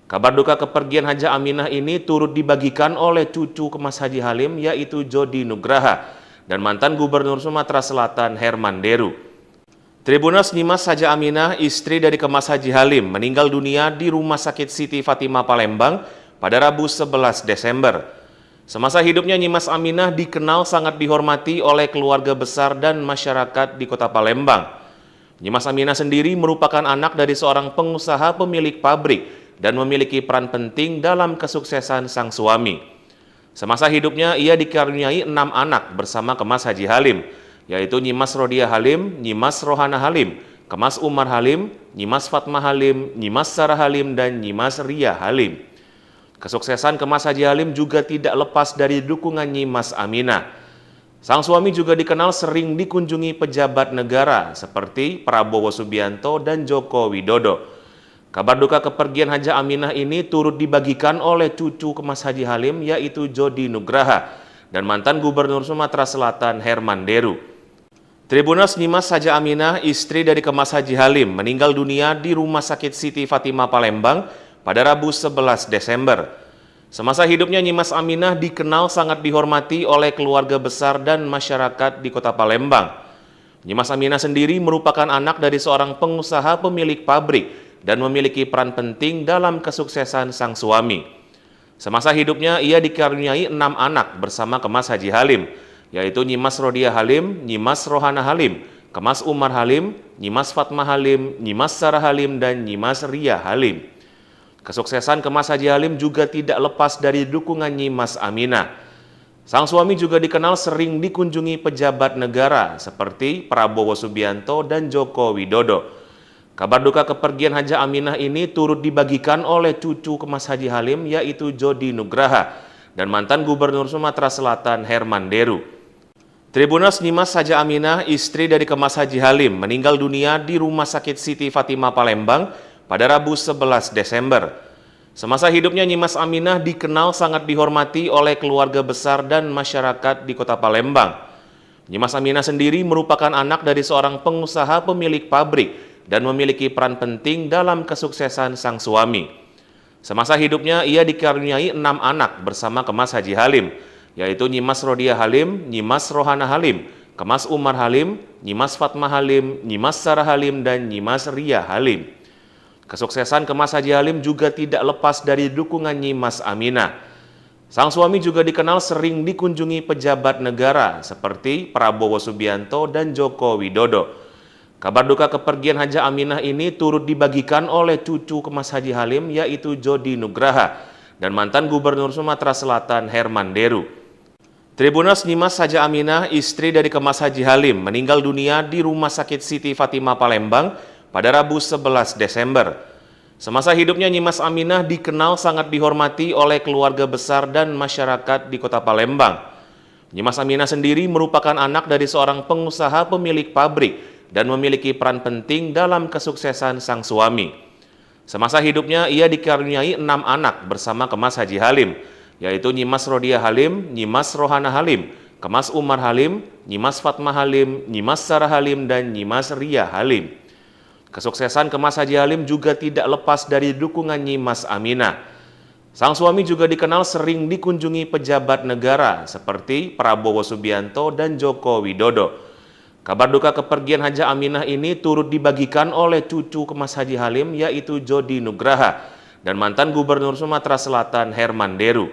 Kabar duka kepergian Haja Aminah ini turut dibagikan oleh cucu Kemas Haji Halim, yaitu Jody Nugraha dan mantan Gubernur Sumatera Selatan Herman Deru. Tribunas Nyimas Haja Aminah, istri dari Kemas Haji Halim, meninggal dunia di Rumah Sakit Siti Fatimah Palembang pada Rabu 11 Desember. Semasa hidupnya, Nyimas Aminah dikenal sangat dihormati oleh keluarga besar dan masyarakat di kota Palembang. Nyimas Aminah sendiri merupakan anak dari seorang pengusaha pemilik pabrik dan memiliki peran penting dalam kesuksesan sang suami. Semasa hidupnya ia dikaruniai 6 anak bersama Kemas Haji Halim, yaitu Nyimas Rodia Halim, Nyimas Rohana Halim, Kemas Umar Halim, Nyimas Fatma Halim, Nyimas Sarah Halim, dan Nyimas Ria Halim. Kesuksesan Kemas Haji Halim juga tidak lepas dari dukungan Nyimas Aminah. Sang suami juga dikenal sering dikunjungi pejabat negara seperti Prabowo Subianto dan Joko Widodo. Kabar duka kepergian Haja Aminah ini turut dibagikan oleh cucu Kemas Haji Halim, yaitu Jody Nugraha dan mantan Gubernur Sumatera Selatan Herman Deru. Tribunas Nyimas Haja Aminah, istri dari Kemas Haji Halim, meninggal dunia di Rumah Sakit Siti Fatimah Palembang pada Rabu 11 Desember. Semasa hidupnya Nyimas Aminah dikenal sangat dihormati oleh keluarga besar dan masyarakat di Kota Palembang. Nyimas Aminah sendiri merupakan anak dari seorang pengusaha pemilik pabrik dan memiliki peran penting dalam kesuksesan sang suami. Semasa hidupnya ia dikaruniai 6 anak bersama Kemas Haji Halim, yaitu Nyimas Rodia Halim, Nyimas Rohana Halim, Kemas Umar Halim, Nyimas Fatma Halim, Nyimas Sarah Halim, dan Nyimas Ria Halim. Kesuksesan Kemas Haji Halim juga tidak lepas dari dukungan Nyimas Aminah. Sang suami juga dikenal sering dikunjungi pejabat negara seperti Prabowo Subianto dan Joko Widodo. Kabar duka kepergian Haja Aminah ini turut dibagikan oleh cucu Kemas Haji Halim, yaitu Jody Nugraha dan mantan Gubernur Sumatera Selatan Herman Deru. Tribunas Nyimas Haja Aminah, istri dari Kemas Haji Halim, meninggal dunia di Rumah Sakit Siti Fatimah Palembang pada Rabu 11 Desember. Semasa hidupnya Nyimas Aminah dikenal sangat dihormati oleh keluarga besar dan masyarakat di Kota Palembang. Nyimas Aminah sendiri merupakan anak dari seorang pengusaha pemilik pabrik dan memiliki peran penting dalam kesuksesan sang suami. Semasa hidupnya ia dikaruniai 6 anak bersama Kemas Haji Halim, yaitu Nyimas Rodia Halim, Nyimas Rohana Halim, Kemas Umar Halim, Nyimas Fatma Halim, Nyimas Sarah Halim, dan Nyimas Ria Halim. Kesuksesan Kemas Haji Halim juga tidak lepas dari dukungan Nyimas Aminah. Sang suami juga dikenal sering dikunjungi pejabat negara seperti Prabowo Subianto dan Joko Widodo. Kabar duka kepergian Haja Aminah ini turut dibagikan oleh cucu Kemas Haji Halim, yaitu Jody Nugraha dan mantan Gubernur Sumatera Selatan Herman Deru. Tribunas Nyimas Haja Aminah, istri dari Kemas Haji Halim, meninggal dunia di Rumah Sakit Siti Fatimah Palembang pada Rabu 11 Desember. Semasa hidupnya Nyimas Aminah dikenal sangat dihormati oleh keluarga besar dan masyarakat di Kota Palembang. Nyimas Aminah sendiri merupakan anak dari seorang pengusaha pemilik pabrik dan memiliki peran penting dalam kesuksesan sang suami. Semasa hidupnya ia dikaruniai 6 anak bersama Kemas Haji Halim, yaitu Nyimas Rodia Halim, Nyimas Rohana Halim, Kemas Umar Halim, Nyimas Fatma Halim, Nyimas Sarah Halim, dan Nyimas Ria Halim. Kesuksesan Kemas Haji Halim juga tidak lepas dari dukungan Nyimas Aminah. Sang suami juga dikenal sering dikunjungi pejabat negara seperti Prabowo Subianto dan Joko Widodo. Kabar duka kepergian Haja Aminah ini turut dibagikan oleh cucu Kemas Haji Halim, yaitu Jody Nugraha dan mantan Gubernur Sumatera Selatan Herman Deru.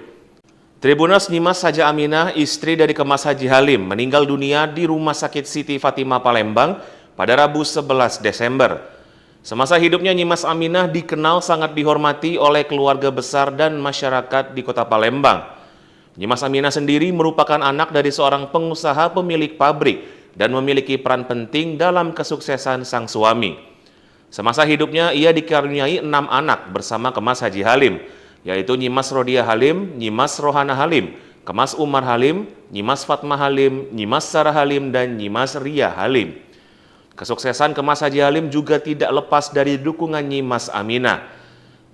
Tribunas Nyimas Haja Aminah, istri dari Kemas Haji Halim, meninggal dunia di Rumah Sakit Siti Fatimah Palembang pada Rabu 11 Desember. Semasa hidupnya Nyimas Aminah dikenal sangat dihormati oleh keluarga besar dan masyarakat di Kota Palembang. Nyimas Aminah sendiri merupakan anak dari seorang pengusaha pemilik pabrik dan memiliki peran penting dalam kesuksesan sang suami. Semasa hidupnya ia dikaruniai 6 anak bersama Kemas Haji Halim, yaitu Nyimas Rodia Halim, Nyimas Rohana Halim, Kemas Umar Halim, Nyimas Fatma Halim, Nyimas Sarah Halim, dan Nyimas Ria Halim. Kesuksesan Kemas Haji Halim juga tidak lepas dari dukungan Nyimas Aminah.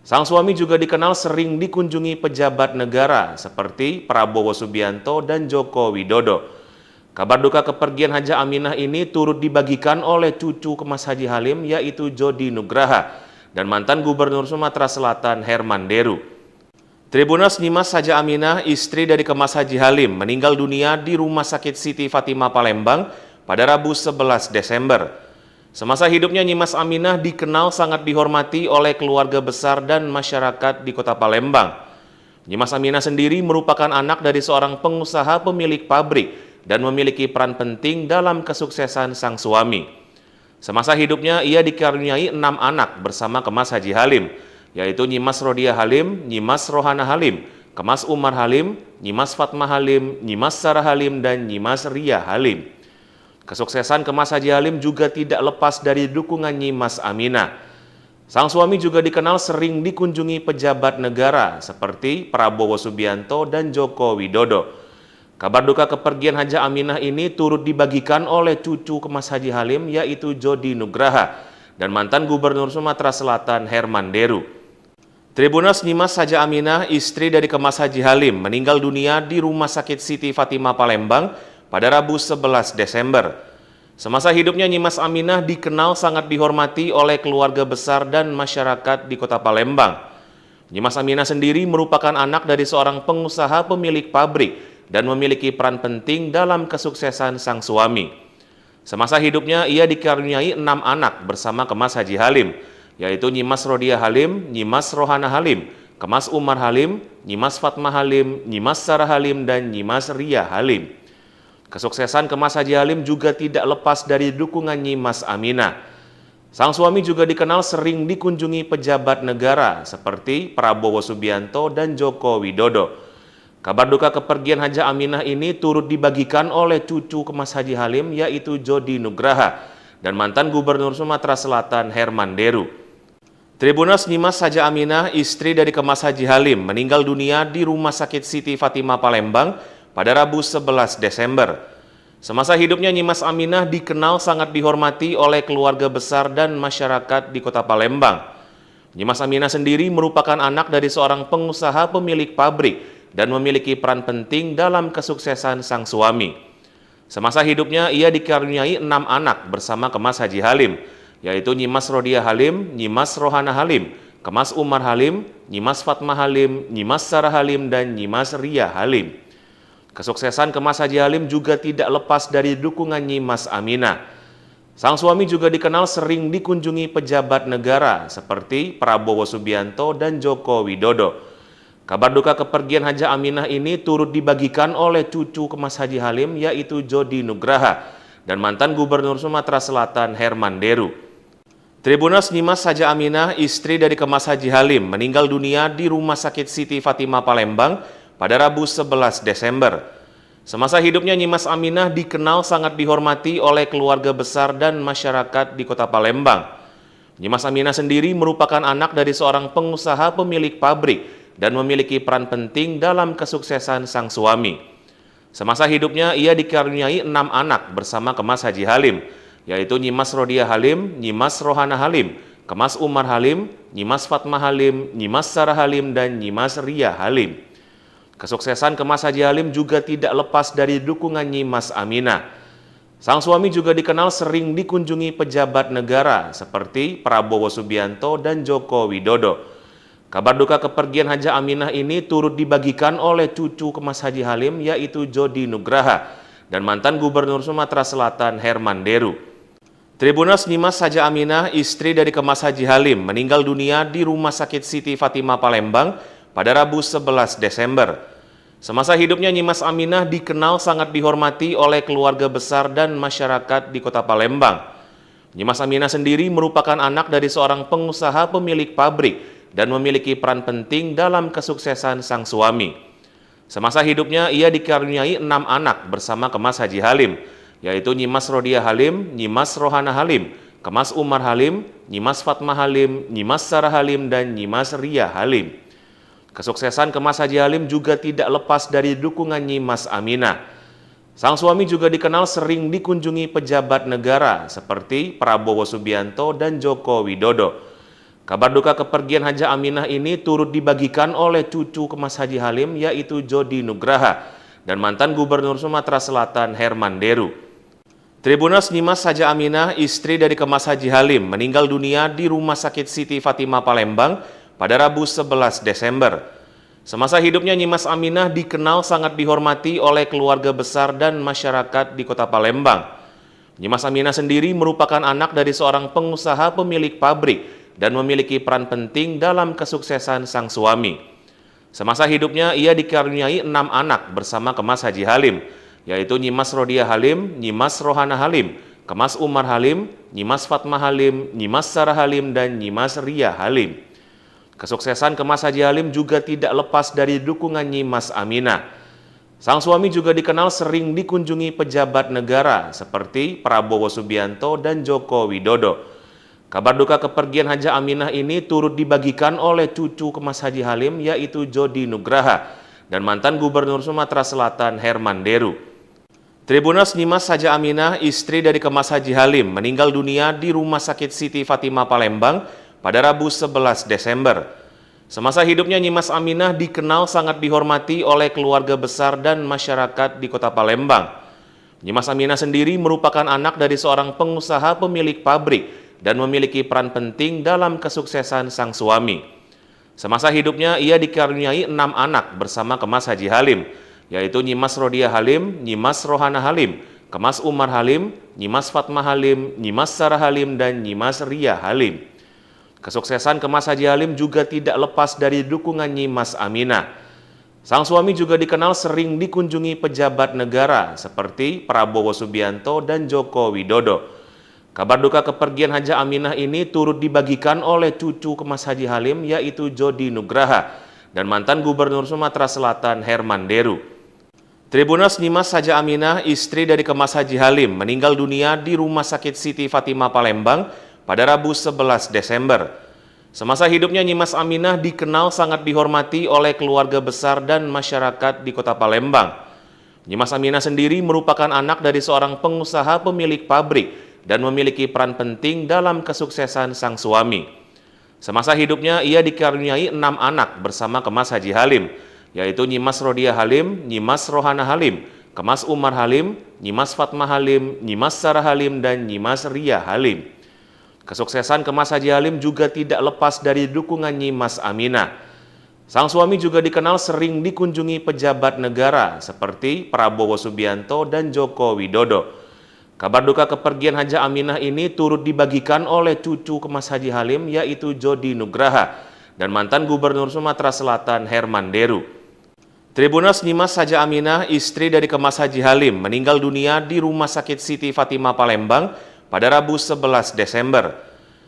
Sang suami juga dikenal sering dikunjungi pejabat negara seperti Prabowo Subianto dan Joko Widodo. Kabar duka kepergian Haja Aminah ini turut dibagikan oleh cucu Kemas Haji Halim, yaitu Jody Nugraha dan mantan Gubernur Sumatera Selatan Herman Deru. Tribunas Nyimas Haja Aminah, istri dari Kemas Haji Halim, meninggal dunia di Rumah Sakit Siti Fatimah Palembang pada Rabu 11 Desember. Semasa hidupnya Nyimas Aminah dikenal sangat dihormati oleh keluarga besar dan masyarakat di Kota Palembang. Nyimas Aminah sendiri merupakan anak dari seorang pengusaha pemilik pabrik dan memiliki peran penting dalam kesuksesan sang suami. Semasa hidupnya ia dikaruniai 6 anak bersama Kemas Haji Halim, yaitu Nyimas Rodia Halim, Nyimas Rohana Halim, Kemas Umar Halim, Nyimas Fatma Halim, Nyimas Sarah Halim, dan Nyimas Ria Halim. Kesuksesan Kemas Haji Halim juga tidak lepas dari dukungan Nyimas Aminah. Sang suami juga dikenal sering dikunjungi pejabat negara seperti Prabowo Subianto dan Joko Widodo. Kabar duka kepergian Haja Aminah ini turut dibagikan oleh cucu Kemas Haji Halim yaitu Jody Nugraha dan mantan Gubernur Sumatera Selatan Herman Deru. Tribuners, Nyimas Haja Aminah, istri dari Kemas Haji Halim, meninggal dunia di Rumah Sakit Siti Fatimah Palembang pada Rabu 11 Desember. Semasa hidupnya, Nyimas Aminah dikenal sangat dihormati oleh keluarga besar dan masyarakat di kota Palembang. Nyimas Aminah sendiri merupakan anak dari seorang pengusaha pemilik pabrik dan memiliki peran penting dalam kesuksesan sang suami. Semasa hidupnya, ia dikaruniai 6 anak bersama Kemas Haji Halim, yaitu Nyimas Rodiah Halim, Nyimas Rohana Halim, Kemas Umar Halim, Nyimas Fatma Halim, Nyimas Sarah Halim, dan Nyimas Ria Halim. Kesuksesan Kemas Haji Halim juga tidak lepas dari dukungan Nyimas Aminah. Sang suami juga dikenal sering dikunjungi pejabat negara seperti Prabowo Subianto dan Joko Widodo. Kabar duka kepergian Haja Aminah ini turut dibagikan oleh cucu Kemas Haji Halim yaitu Jody Nugraha dan mantan Gubernur Sumatera Selatan Herman Deru. Tribuners, Nyimas Haja Aminah, istri dari Kemas Haji Halim, meninggal dunia di Rumah Sakit Siti Fatimah Palembang pada Rabu 11 Desember. Semasa hidupnya, Nyimas Aminah dikenal sangat dihormati oleh keluarga besar dan masyarakat di kota Palembang. Nyimas Aminah sendiri merupakan anak dari seorang pengusaha pemilik pabrik dan memiliki peran penting dalam kesuksesan sang suami. Semasa hidupnya, ia dikaruniai 6 anak bersama Kemas Haji Halim, yaitu Nyimas Rodiah Halim, Nyimas Rohana Halim, Kemas Umar Halim, Nyimas Fatma Halim, Nyimas Sarah Halim, dan Nyimas Ria Halim. Kesuksesan Kemas Haji Halim juga tidak lepas dari dukungan Nyimas Aminah. Sang suami juga dikenal sering dikunjungi pejabat negara seperti Prabowo Subianto dan Joko Widodo. Kabar duka kepergian Haja Aminah ini turut dibagikan oleh cucu Kemas Haji Halim yaitu Jody Nugraha dan mantan Gubernur Sumatera Selatan Herman Deru. Tribuners, Nyimas Haja Aminah, istri dari Kemas Haji Halim, meninggal dunia di Rumah Sakit Siti Fatimah Palembang pada Rabu 11 Desember. Semasa hidupnya, Nyimas Aminah dikenal sangat dihormati oleh keluarga besar dan masyarakat di kota Palembang. Nyimas Aminah sendiri merupakan anak dari seorang pengusaha pemilik pabrik dan memiliki peran penting dalam kesuksesan sang suami. Semasa hidupnya, ia dikaruniai 6 anak bersama Kemas Haji Halim, yaitu Nyimas Rodiah Halim, Nyimas Rohana Halim, Kemas Umar Halim, Nyimas Fatma Halim, Nyimas Sarah Halim, dan Nyimas Ria Halim. Kesuksesan Kemas Haji Halim juga tidak lepas dari dukungan Nyimas Aminah. Sang suami juga dikenal sering dikunjungi pejabat negara seperti Prabowo Subianto dan Joko Widodo. Kabar duka kepergian Haja Aminah ini turut dibagikan oleh cucu Kemas Haji Halim yaitu Jody Nugraha dan mantan Gubernur Sumatera Selatan Herman Deru. Tribuners, Nyimas Haja Aminah, istri dari Kemas Haji Halim, meninggal dunia di Rumah Sakit Siti Fatimah Palembang pada Rabu 11 Desember. Semasa hidupnya, Nyimas Aminah dikenal sangat dihormati oleh keluarga besar dan masyarakat di kota Palembang. Nyimas Aminah sendiri merupakan anak dari seorang pengusaha pemilik pabrik dan memiliki peran penting dalam kesuksesan sang suami. Semasa hidupnya, ia dikaruniai 6 anak bersama Kemas Haji Halim, yaitu Nyimas Rodiah Halim, Nyimas Rohana Halim, Kemas Umar Halim, Nyimas Fatma Halim, Nyimas Sarah Halim, dan Nyimas Ria Halim. Kesuksesan Kemas Haji Halim juga tidak lepas dari dukungan Nyimas Aminah. Sang suami juga dikenal sering dikunjungi pejabat negara seperti Prabowo Subianto dan Joko Widodo. Kabar duka kepergian Haja Aminah ini turut dibagikan oleh cucu Kemas Haji Halim yaitu Jody Nugraha dan mantan Gubernur Sumatera Selatan Herman Deru. Tribuners, Nyimas Haja Aminah, istri dari Kemas Haji Halim, meninggal dunia di Rumah Sakit Siti Fatimah Palembang pada Rabu 11 Desember. Semasa hidupnya, Nyimas Aminah dikenal sangat dihormati oleh keluarga besar dan masyarakat di kota Palembang. Nyimas Aminah sendiri merupakan anak dari seorang pengusaha pemilik pabrik dan memiliki peran penting dalam kesuksesan sang suami. Semasa hidupnya, ia dikaruniai 6 anak bersama Kemas Haji Halim, yaitu Nyimas Rodiah Halim, Nyimas Rohana Halim, Kemas Umar Halim, Nyimas Fatma Halim, Nyimas Sarah Halim, dan Nyimas Ria Halim. Kesuksesan Kemas Haji Halim juga tidak lepas dari dukungan Nyimas Aminah. Sang suami juga dikenal sering dikunjungi pejabat negara seperti Prabowo Subianto dan Joko Widodo. Kabar duka kepergian Haja Aminah ini turut dibagikan oleh cucu Kemas Haji Halim yaitu Jody Nugraha dan mantan Gubernur Sumatera Selatan Herman Deru. Tribuners Nyimas Haja Aminah, istri dari Kemas Haji Halim, meninggal dunia di Rumah Sakit Siti Fatimah Palembang pada Rabu 11 Desember. Semasa hidupnya Nyimas Aminah dikenal sangat dihormati oleh keluarga besar dan masyarakat di Kota Palembang. Nyimas Aminah sendiri merupakan anak dari seorang pengusaha pemilik pabrik dan memiliki peran penting dalam kesuksesan sang suami. Semasa hidupnya ia dikaruniai 6 anak bersama Kemas Haji Halim, yaitu Nyimas Rodiah Halim, Nyimas Rohana Halim, Kemas Umar Halim, Nyimas Fatmah Halim, Nyimas Sarah Halim, dan Nyimas Ria Halim. Kesuksesan Kemas Haji Halim juga tidak lepas dari dukungan Nyimas Aminah. Sang suami juga dikenal sering dikunjungi pejabat negara seperti Prabowo Subianto dan Joko Widodo. Kabar duka kepergian Haja Aminah ini turut dibagikan oleh cucu Kemas Haji Halim yaitu Jody Nugraha dan mantan Gubernur Sumatera Selatan Herman Deru. Tribuners Nyimas Haja Aminah, istri dari Kemas Haji Halim, meninggal dunia di Rumah Sakit Siti Fatimah Palembang pada Rabu 11 Desember. Semasa hidupnya Nyimas Aminah dikenal sangat dihormati oleh keluarga besar dan masyarakat di Kota Palembang. Nyimas Aminah sendiri merupakan anak dari seorang pengusaha pemilik pabrik dan memiliki peran penting dalam kesuksesan sang suami. Semasa hidupnya ia dikaruniai 6 anak bersama Kemas Haji Halim, yaitu Nyimas Rodiah Halim, Nyimas Rohana Halim, Kemas Umar Halim, Nyimas Fatmah Halim, Nyimas Sarah Halim, dan Nyimas Ria Halim. Kesuksesan Kemas Haji Halim juga tidak lepas dari dukungan Nyimas Aminah. Sang suami juga dikenal sering dikunjungi pejabat negara seperti Prabowo Subianto dan Joko Widodo. Kabar duka kepergian Haja Aminah ini turut dibagikan oleh cucu Kemas Haji Halim yaitu Jody Nugraha dan mantan Gubernur Sumatera Selatan Herman Deru. Tribuners Nyimas Haja Aminah, istri dari Kemas Haji Halim, meninggal dunia di Rumah Sakit Siti Fatimah Palembang pada Rabu 11 Desember.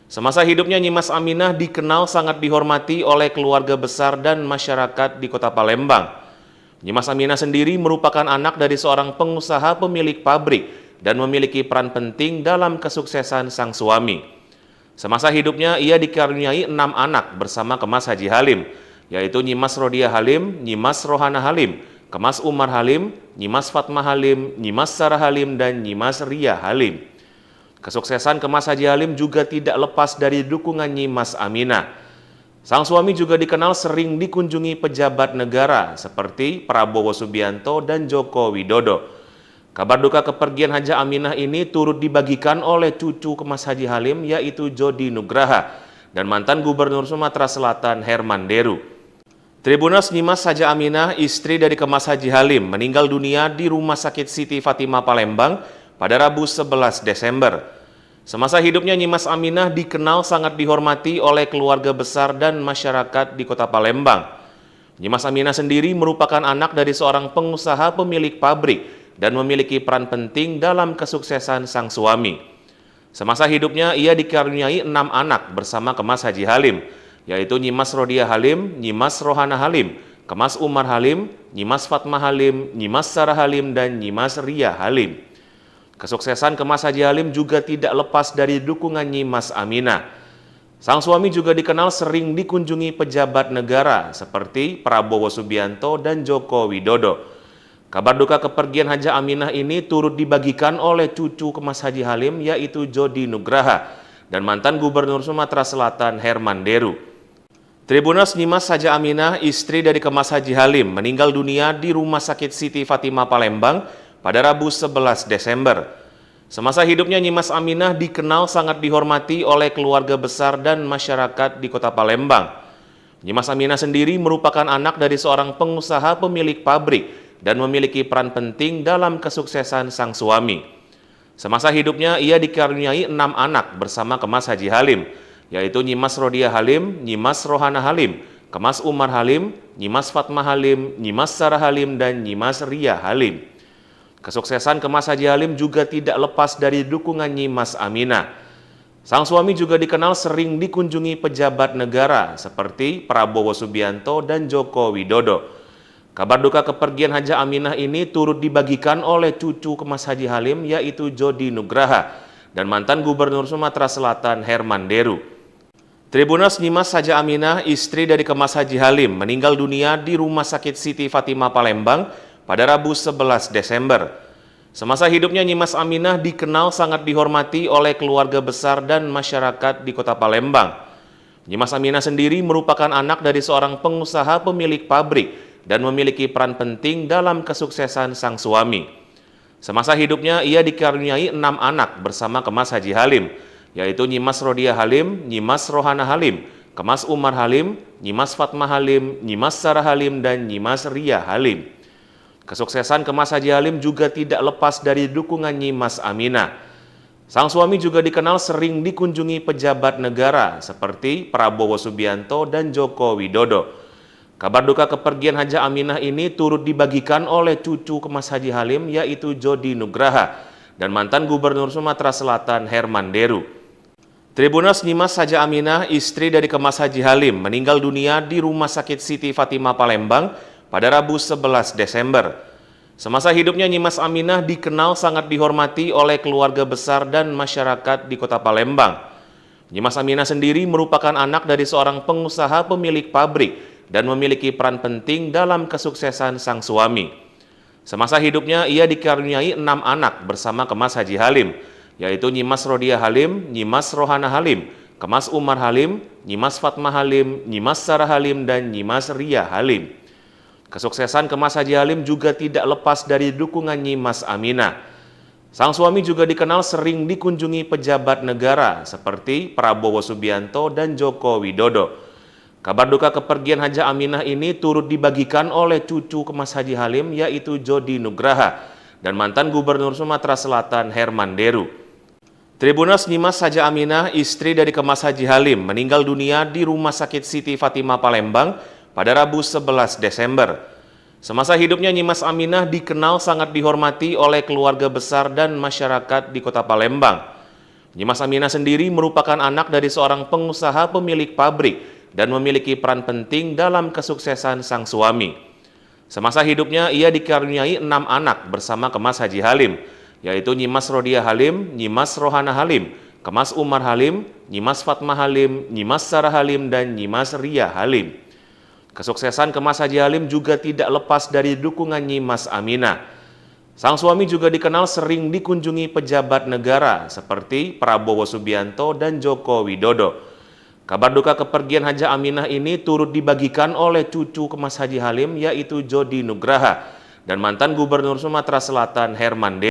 Semasa hidupnya Nyimas Aminah dikenal sangat dihormati oleh keluarga besar dan masyarakat di Kota Palembang. Nyimas Aminah sendiri merupakan anak dari seorang pengusaha pemilik pabrik dan memiliki peran penting dalam kesuksesan sang suami. Semasa hidupnya ia dikaruniai 6 anak bersama Kemas Haji Halim, yaitu Nyimas Rodiah Halim, Nyimas Rohana Halim, Kemas Umar Halim, Nyimas Fatmah Halim, Nyimas Sarah Halim, dan Nyimas Ria Halim. Kesuksesan Kemas Haji Halim juga tidak lepas dari dukungan Nyimas Aminah. Sang suami juga dikenal sering dikunjungi pejabat negara seperti Prabowo Subianto dan Joko Widodo. Kabar duka kepergian Haja Aminah ini turut dibagikan oleh cucu Kemas Haji Halim yaitu Jody Nugraha dan mantan Gubernur Sumatera Selatan Herman Deru. Tribuners Nyimas Haja Aminah, istri dari Kemas Haji Halim, meninggal dunia di Rumah Sakit Siti Fatimah Palembang pada Rabu 11 Desember. Semasa hidupnya Nyimas Aminah dikenal sangat dihormati oleh keluarga besar dan masyarakat di Kota Palembang. Nyimas Aminah sendiri merupakan anak dari seorang pengusaha pemilik pabrik dan memiliki peran penting dalam kesuksesan sang suami. Semasa hidupnya ia dikaruniai 6 anak bersama Kemas Haji Halim, yaitu Nyimas Rodiah Halim, Nyimas Rohana Halim, Kemas Umar Halim, Nyimas Fatmah Halim, Nyimas Sarah Halim, dan Nyimas Ria Halim. Kesuksesan Kemas Haji Halim juga tidak lepas dari dukungan Nyimas Aminah. Sang suami juga dikenal sering dikunjungi pejabat negara seperti Prabowo Subianto dan Joko Widodo. Kabar duka kepergian Haja Aminah ini turut dibagikan oleh cucu Kemas Haji Halim yaitu Jody Nugraha dan mantan Gubernur Sumatera Selatan Herman Deru. Tribuners Nyimas Haja Aminah, istri dari Kemas Haji Halim, meninggal dunia di Rumah Sakit Siti Fatimah Palembang pada Rabu 11 Desember. Semasa hidupnya Nyimas Aminah dikenal sangat dihormati oleh keluarga besar dan masyarakat di Kota Palembang. Nyimas Aminah sendiri merupakan anak dari seorang pengusaha pemilik pabrik dan memiliki peran penting dalam kesuksesan sang suami. Semasa hidupnya ia dikaruniai 6 anak bersama Kemas Haji Halim, yaitu Nyimas Rodiah Halim, Nyimas Rohana Halim, Kemas Umar Halim, Nyimas Fatmah Halim, Nyimas Sarah Halim, dan Nyimas Ria Halim. Kesuksesan Kemas Haji Halim juga tidak lepas dari dukungan Nyimas Aminah. Sang suami juga dikenal sering dikunjungi pejabat negara seperti Prabowo Subianto dan Joko Widodo. Kabar duka kepergian Haja Aminah ini turut dibagikan oleh cucu Kemas Haji Halim yaitu Jody Nugraha dan mantan Gubernur Sumatera Selatan Herman Deru. Tribunas Nyimas Haja Aminah, istri dari Kemas Haji Halim, meninggal dunia di Rumah Sakit Siti Fatimah Palembang pada Rabu 11 Desember. Semasa hidupnya Nyimas Aminah dikenal sangat dihormati oleh keluarga besar dan masyarakat di Kota Palembang. Nyimas Aminah sendiri merupakan anak dari seorang pengusaha pemilik pabrik dan memiliki peran penting dalam kesuksesan sang suami. Semasa hidupnya ia dikaruniai 6 anak bersama Kemas Haji Halim, yaitu Nyimas Rodia Halim, Nyimas Rohana Halim, Kemas Umar Halim, Nyimas Fatma Halim, Nyimas Sarah Halim, dan Nyimas Ria Halim. Kesuksesan Kemas Haji Halim juga tidak lepas dari dukungan Nyimas Aminah. Sang suami juga dikenal sering dikunjungi pejabat negara seperti Prabowo Subianto dan Joko Widodo. Kabar duka kepergian Haja Aminah ini turut dibagikan oleh cucu Kemas Haji Halim yaitu Jody Nugraha dan mantan Gubernur Sumatera Selatan Herman Deru. Tribunas Nyimas Haja Aminah, istri dari Kemas Haji Halim, meninggal dunia di Rumah Sakit Siti Fatimah Palembang pada Rabu 11 Desember. Semasa hidupnya Nyimas Aminah dikenal sangat dihormati oleh keluarga besar dan masyarakat di Kota Palembang. Nyimas Aminah sendiri merupakan anak dari seorang pengusaha pemilik pabrik dan memiliki peran penting dalam kesuksesan sang suami. Semasa hidupnya ia dikaruniai 6 anak bersama Kemas Haji Halim, yaitu Nyimas Rodia Halim, Nyimas Rohana Halim, Kemas Umar Halim, Nyimas Fatma Halim, Nyimas Sarah Halim, dan Nyimas Ria Halim. Kesuksesan Kemas Haji Halim juga tidak lepas dari dukungan Nyimas Aminah. Sang suami juga dikenal sering dikunjungi pejabat negara seperti Prabowo Subianto dan Joko Widodo. Kabar duka kepergian Haja Aminah ini turut dibagikan oleh cucu Kemas Haji Halim yaitu Jody Nugraha dan mantan Gubernur Sumatera Selatan Herman Deru. Tribunas Nyimas Haja Aminah, istri dari Kemas Haji Halim, meninggal dunia di Rumah Sakit Siti Fatimah Palembang pada Rabu 11 Desember. Semasa hidupnya Nyimas Aminah dikenal sangat dihormati oleh keluarga besar dan masyarakat di Kota Palembang. Nyimas Aminah sendiri merupakan anak dari seorang pengusaha pemilik pabrik dan memiliki peran penting dalam kesuksesan sang suami. Semasa hidupnya ia dikaruniai 6 anak bersama Kemas Haji Halim, yaitu Nyimas Rodia Halim, Nyimas Rohana Halim, Kemas Umar Halim, Nyimas Fatma Halim, Nyimas Sarah Halim, dan Nyimas Ria Halim. Kesuksesan Kemas Haji Halim juga tidak lepas dari dukungan Nyimas Aminah. Sang suami juga dikenal sering dikunjungi pejabat negara seperti Prabowo Subianto dan Joko Widodo. Kabar duka kepergian Haja Aminah ini turut dibagikan oleh cucu Kemas Haji Halim yaitu Jody Nugraha dan mantan Gubernur Sumatera Selatan Herman Deru.